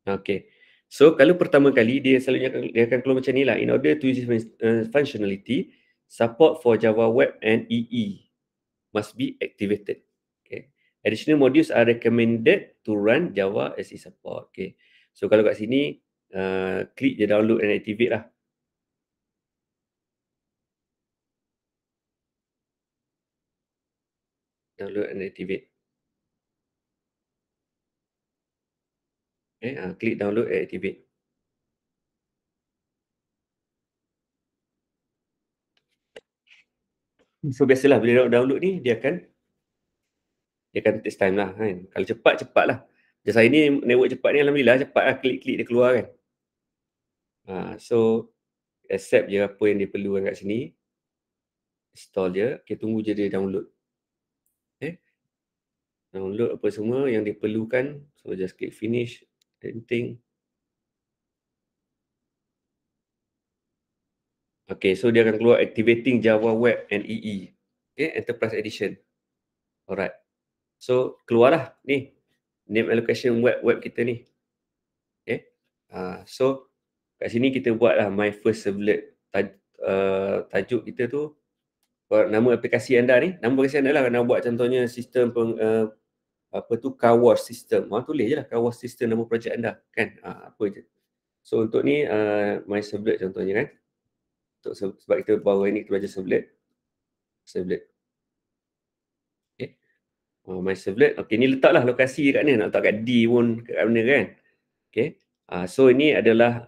Okay. So kalau pertama kali dia selalunya dia akan keluar macam ni lah. In order to use functionality, support for Java Web and EE must be activated. Okay. Additional modules are recommended to run Java SE support. Okay. So kalau kat sini klik je download and activate lah. Download and activate. Okay. Klik download and activate. So biasalah bila download ni dia akan takes time lah kan. Kalau cepat lah. Macam saya ni network cepat ni alhamdulillah cepat lah, klik-klik dia keluar kan. So accept je apa yang dia perlukan kat sini. Install je. Okay, tunggu je dia download. Okay. Download apa semua yang dia perlukan. So just click finish. Anything. Okay, so dia akan keluar activating Java Web and EE. Okay, Enterprise Edition. Alright. So, keluarlah ni name allocation web kita ni. Okay. So, kat sini kita buatlah my first servlet. Tajuk kita tu, nama aplikasi anda ni, nama aplikasi anda lah. Nak buat contohnya sistem car wash system. Tulis je lah car wash system nama projek anda kan. Apa je. So, untuk ni my servlet contohnya kan. Sebab kita baru ni kita belajar servlet. Okay. My servlet. Okay, ni letaklah lokasi kat ni. Nak letak kat D pun kat mana kan. Okay. So ini adalah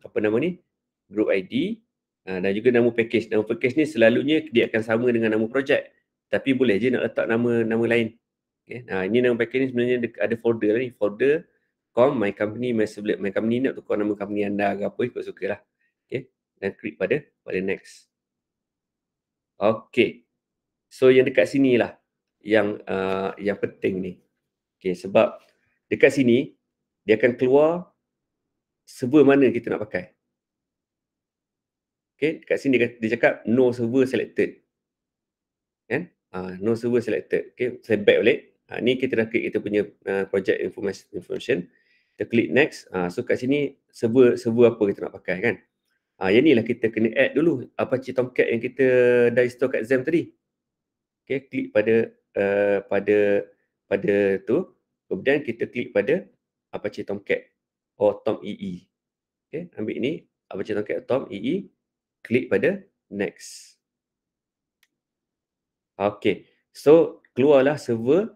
apa nama ni? Group ID dan juga nama package. Nama package ni selalunya dia akan sama dengan nama projek. Tapi boleh je nak letak nama lain. Okay. Ini nama package ni sebenarnya ada folder ni. Folder com my company my servlet. My company ni nak tukar nama company anda ke apa ikut suka lah. Okay. Dan klik pada next. Okay. So yang dekat sini lah yang penting ni. Okay, sebab dekat sini dia akan keluar server mana kita nak pakai. Okay, dekat sini dia cakap no server selected. Kan? No server selected. Okay, saya back balik. Ni kita dah klik kita punya project information. Kita klik next. So kat sini server apa kita nak pakai kan. Yang ni lah kita kena add dulu Apache Tomcat yang kita dah install kat XAMPP tadi. Okay, klik pada tu. Kemudian kita klik pada Apache Tomcat or Tom EE. Okay, ambil ni Apache Tomcat Tom EE. Klik pada next. Okay, so keluarlah server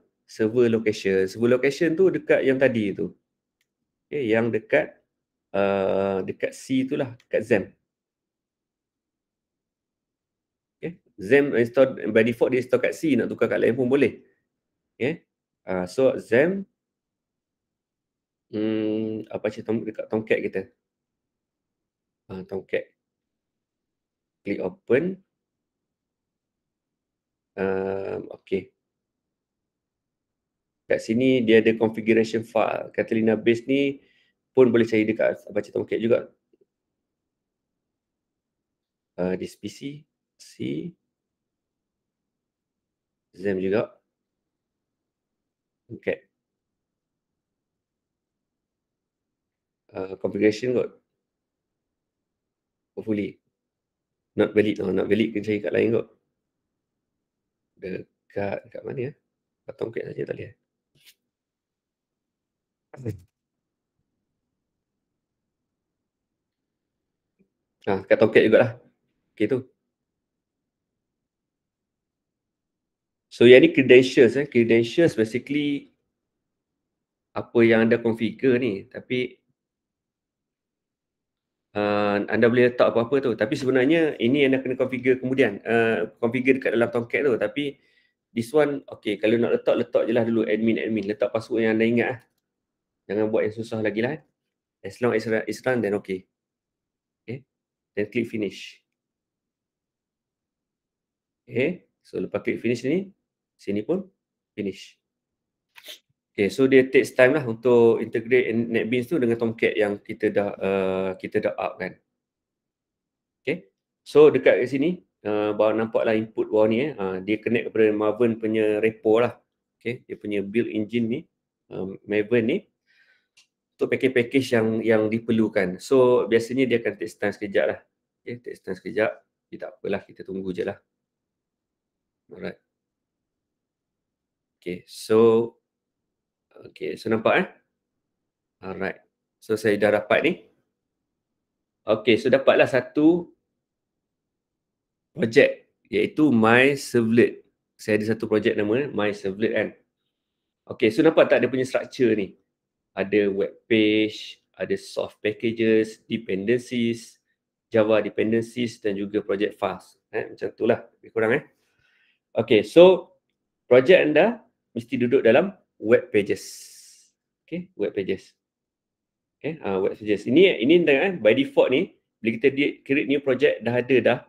location. Server location tu dekat yang tadi tu. Okay, yang dekat C itulah, dekat XAMPP. Okay, XAMPP install by default dia install kat C, nak tukar kat lain pun boleh. Okay, so XAMPP Apache dekat Tomcat kita. Tomcat. Klik open. Okay. Kat sini dia ada configuration file. Catalina base ni pun boleh cari dekat Apache Tomcat juga. This PC, C, XAMPP juga. Okay. Configuration kot. Hopefully. Not valid. Not valid kena cari kat lain kot. Dekat mana ya? Kat Tomcat saja tak boleh. Kat Tomcat jugalah. Okay tu. So yang ni credentials. Credentials basically apa yang anda configure ni. Tapi anda boleh letak apa-apa tu. Tapi sebenarnya ini anda kena configure kemudian. Configure dekat dalam Tomcat tu. Tapi this one, okay, kalau nak letak je lah dulu admin. Letak password yang anda ingat lah. Jangan buat yang susah lagi lah. As long as it's run, then okay. Okay, then click finish. Okay, so lepas click finish ni, sini pun finish. Okay, so dia takes time lah untuk integrate NetBeans tu dengan Tomcat yang kita dah up kan. Okay, so dekat sini baru nampaklah input bawah ni dia connect kepada Maven punya repo lah. Okay, dia punya build engine ni, Maven ni untuk package-package yang diperlukan. So biasanya dia akan take time sekejap lah. Okay, take time sekejap. Tak apalah, kita tunggu je lah. Alright. Okay, so nampak Alright. So saya dah dapat ni. Okay, so dapatlah satu projek iaitu My Servlet. Saya ada satu projek nama My Servlet kan. Okay, so nampak tak dia punya structure ni? Ada web page, ada soft packages, dependencies, Java dependencies dan juga project files. Macam itulah lebih kurang Okay, so projek anda mesti duduk dalam web pages. Okay, web pages. Okay, web pages. Ini by default ni, bila kita create new project dah ada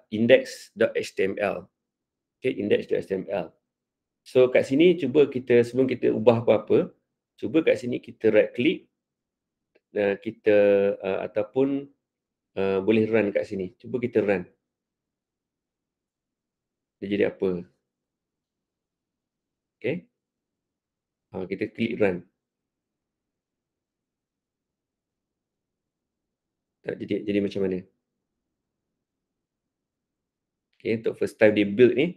index.html. Okay, index.html. So kat sini cuba kita, sebelum kita ubah apa-apa, cuba kat sini kita right click dan kita ataupun boleh run kat sini. Cuba kita run. Dia jadi apa? Okay. Kita klik run. Tak jadi macam mana? Okay, untuk first time dia build ni,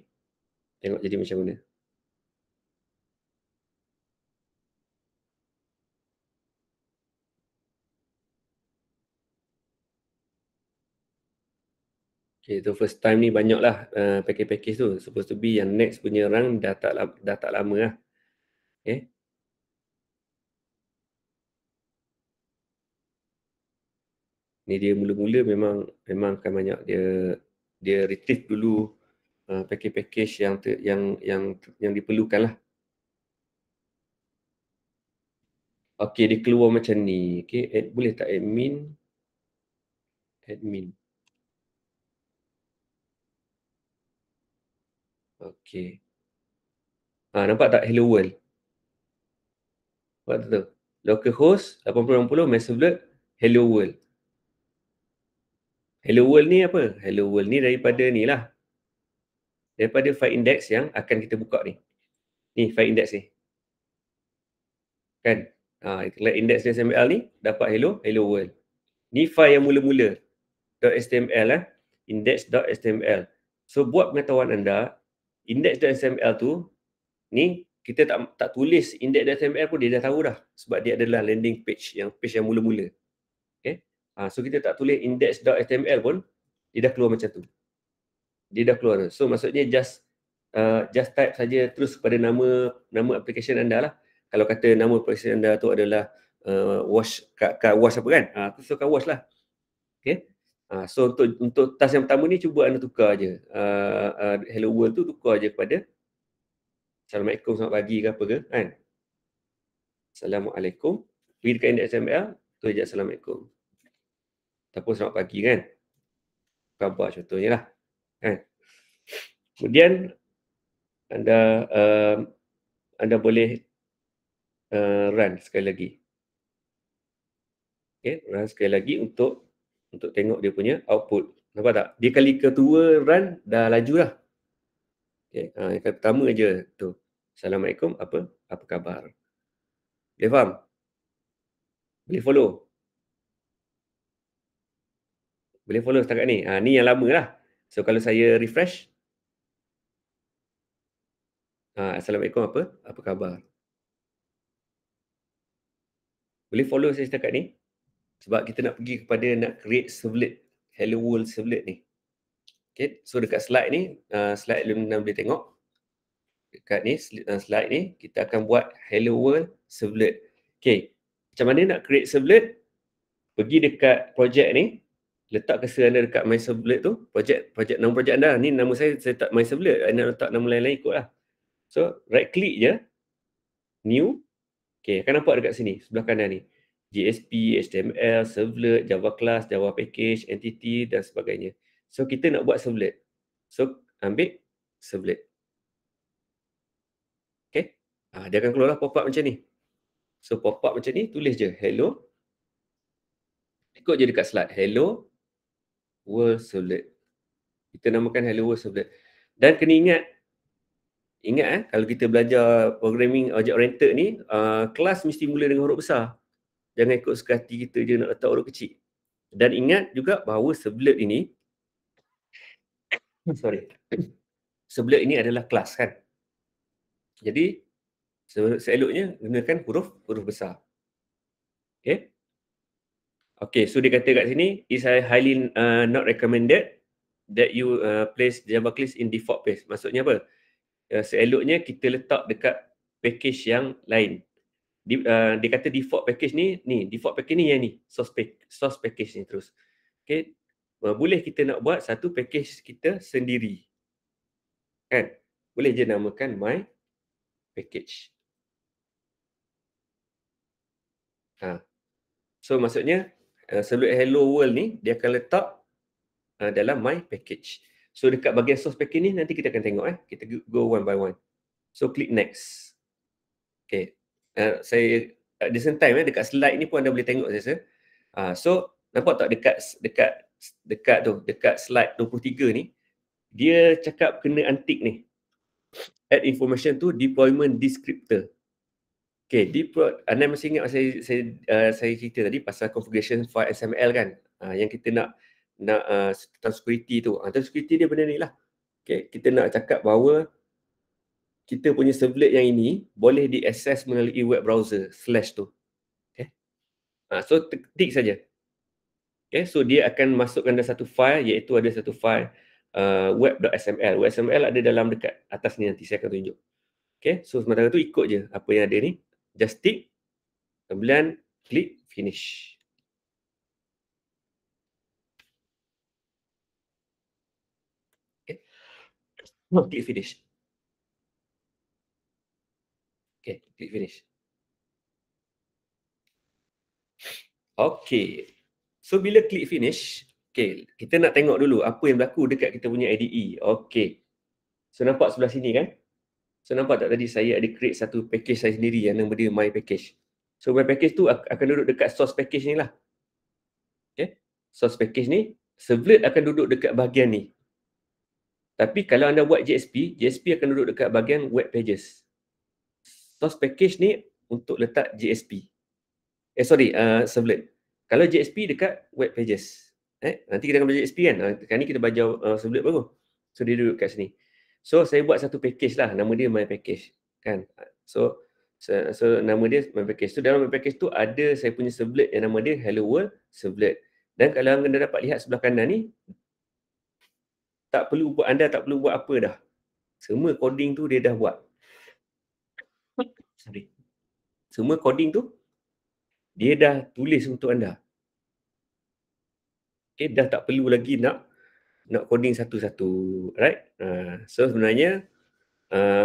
tengok jadi macam mana. Okay, so first time ni banyaklah package-package tu. Supposed to be yang next punya run dah tak lama lah. Okay. Ni dia mula-mula memang akan banyak dia retrieve dulu package-package yang diperlukan lah. Okay, dia keluar macam ni. Okay, boleh tak admin? Okay. Nampak tak hello world? Nampak tu? Localhost 8080 masterlet hello world. Hello world ni apa? Hello world ni daripada ni lah. Daripada file index yang akan kita buka ni. Ni file index ni. Kan? File index SML ni dapat hello world. Ni file yang mula-mula .html index.html. So buat pengetahuan anda, index.html tu ni kita tak tulis index.html pun dia dah tahu dah, sebab dia adalah landing page yang mula-mula. Okay? So kita tak tulis index.html pun dia dah keluar macam tu. Dia dah keluar. So maksudnya just type saja terus pada nama application anda lah. Kalau kata nama application anda tu adalah wash kat wash apa kan? So kat wash lah. Okay. So untuk task yang pertama ni cuba anda tukar aje. Hello world tu tukar aje kepada Assalamualaikum, selamat pagi ke apa ke kan? Assalamualaikum. Pergi dekat index XML, tu aja Assalamualaikum. Ataupun selamat pagi kan? Khabar contohnya lah. Kan? Kemudian anda boleh run sekali lagi. Okay, run sekali lagi untuk tengok dia punya output. Nampak tak? Dia kali kedua run dah laju lah. Okay, yang kali pertama aja tu. Assalamualaikum, apa khabar? Boleh faham? Boleh follow? Boleh follow setakat ni? Ni yang lama lah. So kalau saya refresh, Assalamualaikum, apa khabar? Boleh follow saya setakat ni? Sebab kita nak pergi kepada nak create servlet, hello world servlet ni. Okay, so dekat slide ni, slide yang anda boleh tengok. Dekat ni, slide ni, kita akan buat hello world servlet. Okay, macam mana nak create servlet? Pergi dekat project ni, letak cursor anda dekat my servlet tu, nama project anda. Ni nama saya tak my servlet, anda letak nama lain-lain ikut lah. So, right click je, new. Okay, akan nampak dekat sini, sebelah kanan ni. JSP, HTML, servlet, Java class, Java package, entity dan sebagainya. So, kita nak buat servlet. So, ambil servlet. Okay. Dia akan keluar pop-up macam ni. So, pop-up macam ni, tulis je hello. Ikut je dekat slide. Hello world servlet. Kita namakan hello world servlet. Dan kena ingat kalau kita belajar programming object oriented ni, kelas mesti mula dengan huruf besar. Jangan ikut suka hati kita je nak letak huruf kecil. Dan ingat juga bahawa servlet ini servlet ini adalah kelas kan. Jadi seeloknya gunakan huruf besar. Okay. Okay, so dia kata kat sini, is highly not recommended that you place Java class in default place. Maksudnya apa? Seeloknya kita letak dekat package yang lain. Dia kata default package ni default package ni yang ni, source package ni terus. Okay, boleh kita nak buat satu package kita sendiri. Kan? Boleh je namakan my package. So maksudnya servlet hello world ni dia akan letak dalam my package. So dekat bahagian source package ni nanti kita akan tengok kita go one by one. So click next. Okay. Saya at the same time dekat slide ni pun anda boleh tengok saya. So Nampak tak dekat slide 23 ni, dia cakap kena untick ni. Add information to deployment descriptor. Okay, anda masih ingat saya cerita tadi pasal configuration file XML kan? Yang kita nak tentang security tu. Tentang security dia benda ni lah. Okay, kita nak cakap bahawa kita punya servlet yang ini boleh diakses melalui web browser / tu. Okay. So tik saja. Okay, so dia akan masukkan dalam satu file, iaitu ada satu file web.xml. Web.xml ada dalam dekat atas ni, nanti saya akan tunjuk. Okay, so sementara tu ikut je apa yang ada ni. Just tick, kemudian klik finish. Okay, klik finish. Okay, klik finish. Okay, so bila klik finish, okay, kita nak tengok dulu apa yang berlaku dekat kita punya IDE. Okay, so nampak sebelah sini kan? So nampak tak tadi saya ada create satu package saya sendiri yang nama dia my package. So my package tu akan duduk dekat source package ni lah. Okay, source package ni, servlet akan duduk dekat bahagian ni. Tapi kalau anda buat JSP akan duduk dekat bahagian web pages. Source package ni untuk letak JSP. Servlet. Kalau JSP dekat web pages. Nanti kita akan belajar JSP kan. Sekarang ni kita belajar servlet baru. So dia duduk kat sini. So saya buat satu package lah, nama dia my package kan. So nama dia my package. So dalam my package tu ada saya punya servlet yang nama dia hello world servlet. Dan kalau anda dapat lihat sebelah kanan ni, anda tak perlu buat apa dah. Semua coding tu dia dah buat. Semua coding tu dia dah tulis untuk anda. Okay, dah tak perlu lagi nak coding satu-satu, right? So sebenarnya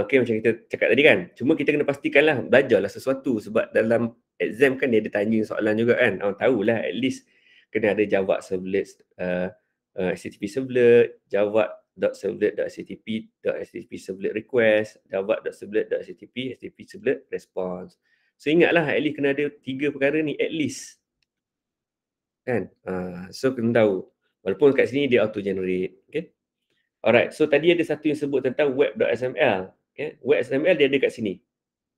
okay, macam kita cakap tadi kan, cuma kita kena pastikanlah belajarlah sesuatu, sebab dalam exam kan dia ada tanya soalan juga kan. Tahulah at least kena ada Java servlet, HTTP servlet, java.servlet.http servlet request, java.servlet.http HTTP servlet response. So ingatlah at least kena ada 3 perkara ni at least. Kan? So kena tahu. Walaupun kat sini dia auto generate, okay? Alright, so tadi ada satu yang sebut tentang web.xml. Okay? Web.xml dia ada kat sini.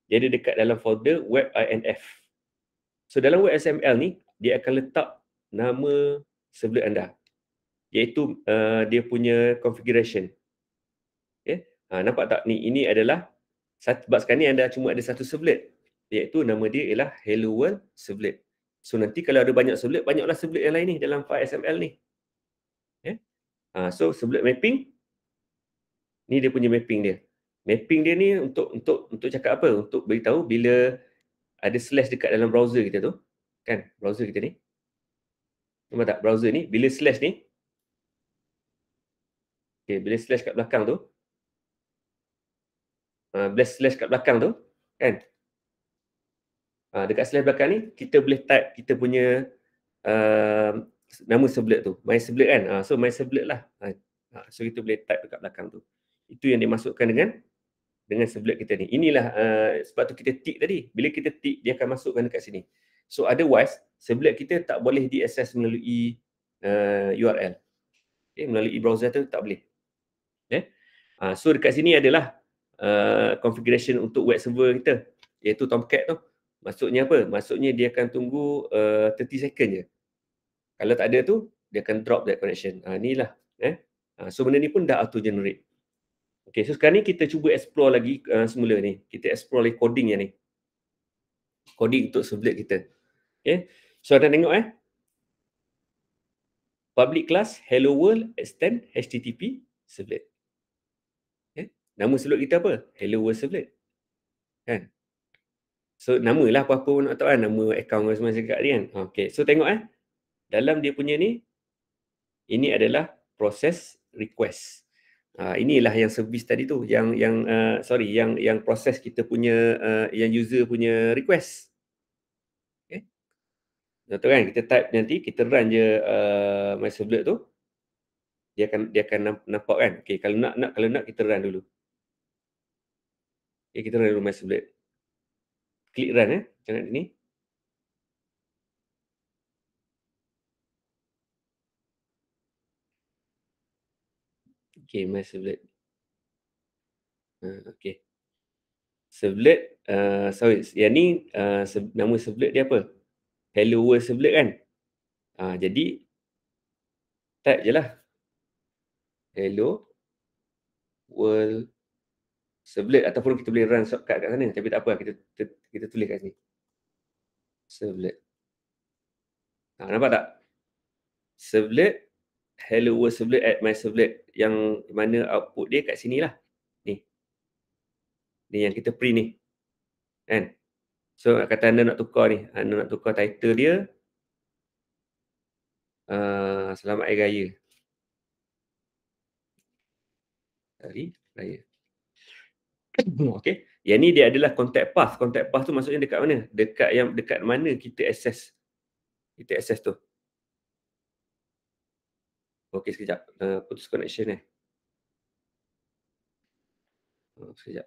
Dia ada dekat dalam folder web.inf. So dalam web.xml ni, dia akan letak nama servlet anda. Iaitu dia punya configuration. Okay? Nampak tak ni? Ini adalah, sebab sekarang ni anda cuma ada satu servlet. Iaitu nama dia ialah hello world servlet. So nanti kalau ada banyak servlet, banyaklah servlet yang lain ni dalam file XML ni. Okay? So servlet mapping, ni dia punya mapping dia. Mapping dia ni untuk cakap apa? Untuk beritahu bila ada slash dekat dalam browser kita tu. Kan? Browser kita ni. Nampak tak? Browser ni. Bila slash ni. Okay, bila slash kat belakang tu. Bila slash kat belakang tu. Kan? Dekat slash belakang ni, kita boleh type kita punya nama servlet tu. My servlet kan? So my servlet lah. So kita boleh type dekat belakang tu. Itu yang dimasukkan dengan servlet kita ni. Inilah sebab tu kita tick tadi. Bila kita tick, dia akan masukkan dekat sini. So otherwise, servlet kita tak boleh diakses melalui URL. Okay, melalui browser tu tak boleh. Okay. So dekat sini adalah configuration untuk web server kita, iaitu Tomcat tu. Maksudnya apa? Maksudnya dia akan tunggu 30 second je. Kalau tak ada tu, dia akan drop that connection. Inilah. So benda ni pun dah auto generate. Okay, so sekarang ni kita cuba explore lagi semula ni. Kita explore lagi coding yang ni. Coding untuk servlet kita. Okay, so anda tengok public class hello world extend HTTP servlet. Okay, nama servlet kita apa? Hello world servlet. Kan? So namalah apa-apa pun nak tahu kan, nama account semua cakap ni kan. Okay, so tengok dalam dia punya ni, ini adalah proses request. Inilah yang service tadi tu, yang proses kita punya yang user punya request. Okay. Betul kan? Kita type nanti, kita run je my servlet tu. Dia akan nampak kan. Okay, kalau nak kita run dulu. Okay, kita run dulu my servlet. Klik run macam ni. Okay, my servlet. Okay. Servlet, sorry, yang ni nama servlet dia apa? Hello World servlet kan? Jadi type je lah. Hello World servlet, ataupun kita boleh run shortcut kat sana, tapi tak apa, kita tulis kat sini. Servlet. Nampak tak? Servlet, hello world servlet at my servlet, yang mana output dia kat sini lah. Ni yang kita print ni. Kan? So kata anda nak tukar ni, anda nak tukar title dia Selamat Hari Raya. Hari Raya. Okey. Yang ni dia adalah contact path. Contact path tu maksudnya dekat mana? Dekat mana kita access. Kita access tu. Okey, sekejap. Putus connection ni. Sekejap.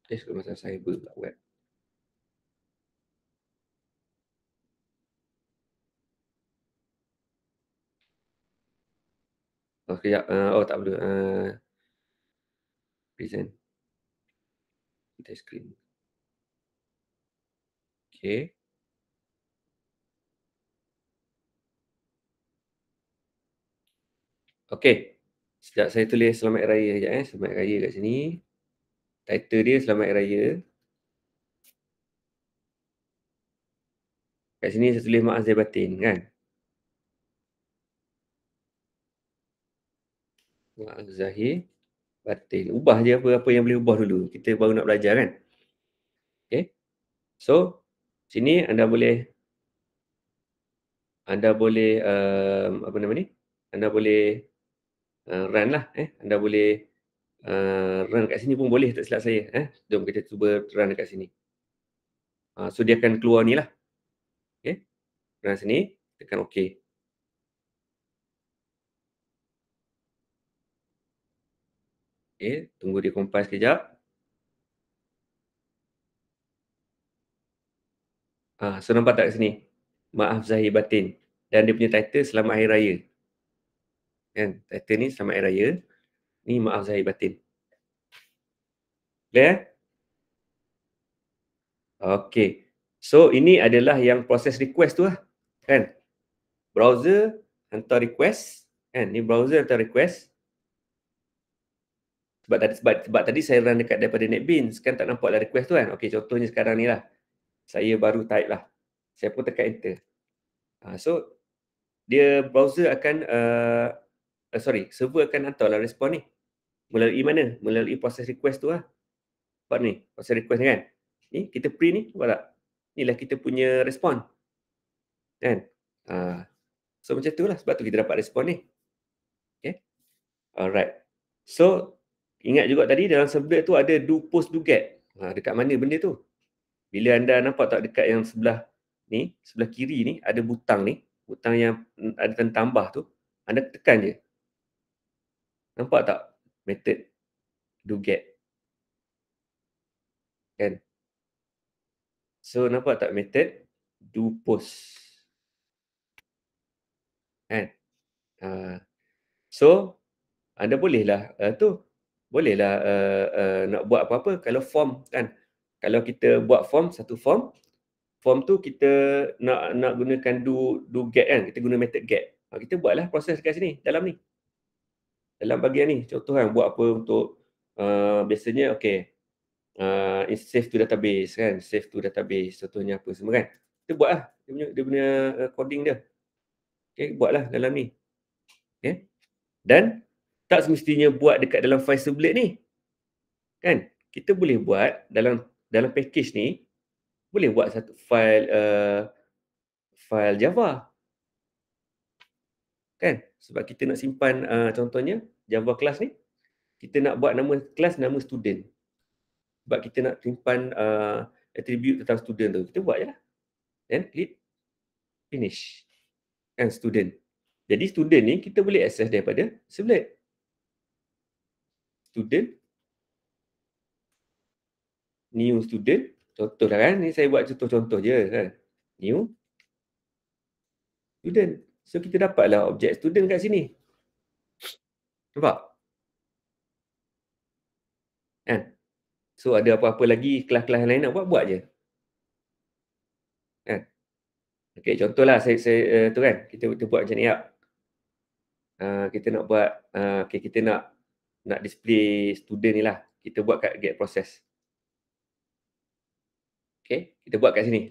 Sebab masalah cyber pula web. Sekejap. Tak perlu. Present. Kita screen. Okey. Okey. Sekejap saya tulis Selamat Hari Raya sekejap. Selamat Hari Raya kat sini. Title dia Selamat Hari Raya. Kat sini saya tulis maaf zahir batin kan. Maaf zahir batin. Ubah je apa yang boleh ubah dulu. Kita baru nak belajar kan. Okay. So, sini anda boleh apa nama ni? Anda boleh run lah. Anda boleh run kat sini pun boleh, tak silap saya. Jom kita cuba run dekat sini. So, dia akan keluar ni lah. Okay. Run sini, tekan OK. Okay, tunggu dia compile sekejap. So nampak tak kat sini? Maaf zahir batin. Dan dia punya title Selamat Hari Raya. Kan? Title ni Selamat Hari Raya. Ni maaf zahir batin. Clear? Okay. So ini adalah yang proses request tu lah. Kan? Browser hantar request. Kan? Ni browser hantar request. Sebab tadi saya run dekat daripada NetBeans. Kan tak nampak lah request tu kan? Okay, contohnya sekarang ni lah. Saya baru type lah. Saya pun tekan enter. So, dia browser akan, server akan hantarlah respon ni. Melalui mana? Melalui proses request tu lah. Nampak ni, proses request ni kan? Ni, kita print ni, nampak tak? Inilah kita punya respon. Kan? So, macam tu lah. Sebab tu kita dapat respon ni. Okay. Alright. So, ingat juga tadi dalam servlet tu ada do post do get. Dekat mana benda tu? Bila anda nampak tak dekat yang sebelah ni, sebelah kiri ni, ada butang ni. Butang yang ada tanda tambah tu. Anda tekan je. Nampak tak method do get? Kan? So, nampak tak method do post? Kan? So, anda bolehlah bolehlah nak buat apa-apa kalau form kan. Kalau kita buat satu form tu kita nak gunakan do get kan. Kita guna method get. Kita buatlah proses kat sini dalam ni. Dalam bahagian ni, contoh kan buat apa untuk biasanya save to database kan, save to database contohnya apa semua kan. Kita buatlah dia punya coding dia. Okay, buatlah dalam ni. Okay. Dan tak semestinya buat dekat dalam file servlet ni. Kan? Kita boleh buat dalam package ni boleh buat satu file Java. Kan? Sebab kita nak simpan contohnya Java class ni, kita nak buat nama kelas nama student. Sebab kita nak simpan attribute tentang student tu. Kita buat je lah. Then klik finish. Kan student. Jadi student ni kita boleh access daripada servlet. student. New student. Contohlah kan, ni saya buat contoh-contoh je kan. New student. So kita dapatlah objek student kat sini. Nampak? Kan? So ada apa-apa lagi kelas-kelas lain nak buat je. Kan? Okey, contohlah saya tu kan, kita buat macam ni ya. Kita nak buat okey, kita nak display student ni lah. Kita buat kat get process. Okey, kita buat kat sini.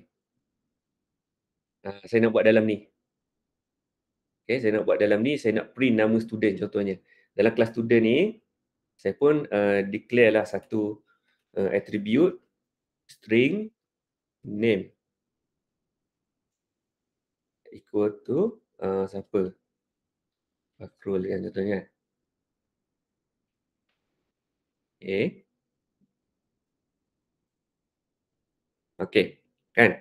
Saya nak buat dalam ni. Okey, saya nak buat dalam ni, saya nak print nama student contohnya. Dalam kelas student ni, saya pun declare lah satu attribute string name equal to siapa? Fakrul kan contohnya. Okay. Okay, kan?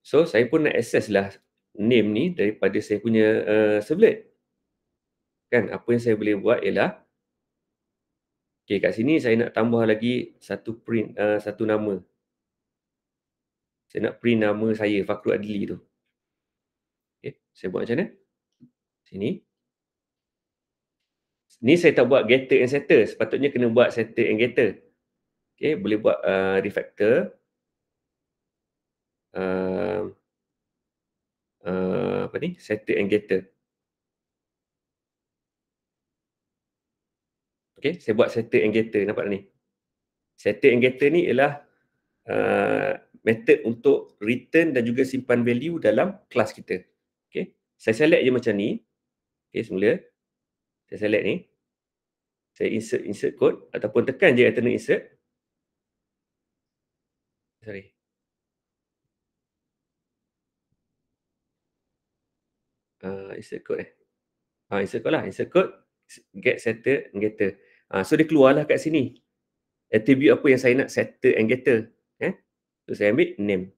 So, saya pun nak access lah name ni daripada saya punya servlet. Kan, apa yang saya boleh buat ialah okay, kat sini saya nak tambah lagi satu print, satu nama. Saya nak print nama saya, Fakrul Adli tu. Okay, saya buat macam mana? Sini. Ni saya tak buat getter and setter. Sepatutnya kena buat setter and getter. Okay, boleh buat refactor. Apa ni? Setter and getter. Okay, saya buat setter and getter. Nampak ni? Setter and getter ni ialah method untuk return dan juga simpan value dalam kelas kita. Okay, saya select je macam ni. Okay, semula. Saya select ni. Saya insert code ataupun tekan je alternate insert. Sorry. Insert code insert code lah. Insert code, get setter and getter. So dia keluarlah kat sini. Attribute apa yang saya nak setter and getter. So saya ambil name.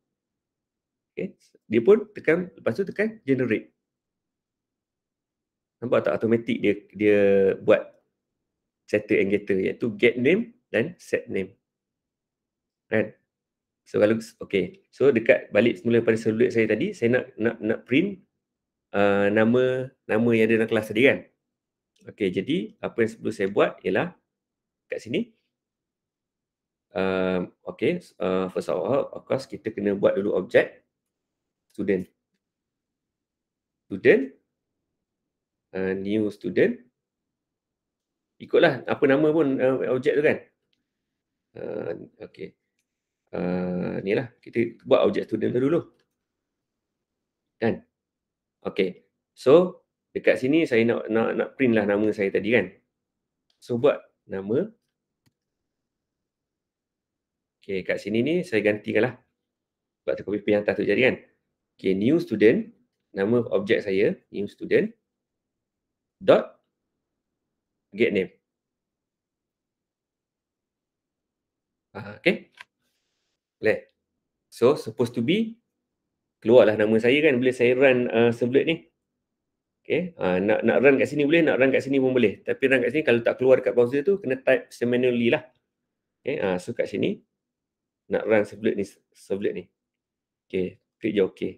Okay. Dia pun tekan, lepas tu tekan generate. Nampak tak automatic dia buat setter and getter, iaitu get name dan set name. Kan? So kalau okay, so dekat balik semula pada servlet saya tadi, saya nak print nama yang ada dalam kelas tadi kan. Okay, jadi apa yang perlu saya buat ialah kat sini. Okay, first of course kita kena buat dulu objek student. Student, new student. Ikutlah apa nama pun objek tu kan. Okay. Ni lah, kita buat objek student tu dulu. Kan? Okay. So, dekat sini saya nak print lah nama saya tadi kan. So, buat nama. Okay, kat sini ni saya gantikan lah. Buat copy paste yang atas tu jadi kan. Okay, new student. Nama objek saya, new student. Dot get name. Okay. Boleh. So, supposed to be keluarlah nama saya kan bila saya run servlet ni. Okay. Nak run kat sini boleh, nak run kat sini pun boleh. Tapi run kat sini kalau tak keluar dekat browser tu, kena type manually lah. Okay. So, kat sini nak run servlet ni. Okay. Klik je okay.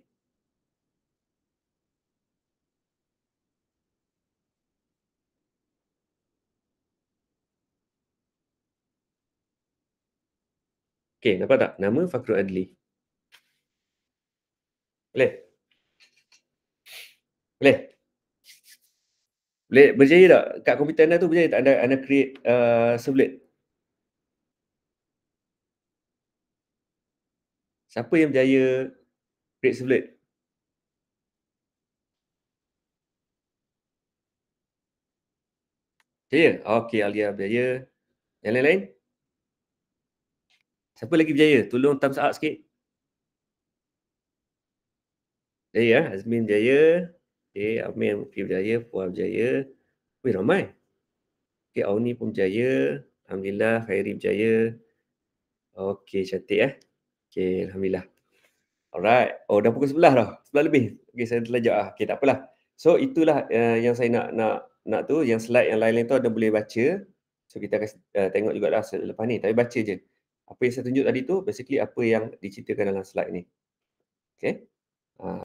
Okay, nampak tak? Nama Fakrul Adli. Boleh? Boleh? Boleh berjaya tak? Kat komputer anda tu berjaya tak anda create servlet? Siapa yang berjaya create servlet? Berjaya? Okay, Alia berjaya. Yang lain-lain? Siapa lagi berjaya? Tolong thumbs up sikit. Berjaya, Azmin berjaya. Okay, Amin mungkin berjaya. Puan berjaya. Weh, ramai. Okay, Auni pun berjaya. Alhamdulillah, Khairi berjaya. Okay, cantik Okay, Alhamdulillah. Alright. Oh, dah pukul 11 dah. 11 lebih. Okay, saya terlajak Okay, tak apalah. So, itulah yang saya nak tu. Yang slide yang lain-lain tu anda boleh baca. So kita akan tengok jugalah selepas ni, tapi baca je. Apa yang saya tunjuk tadi tu basically apa yang diceritakan dalam slide ni. Okay.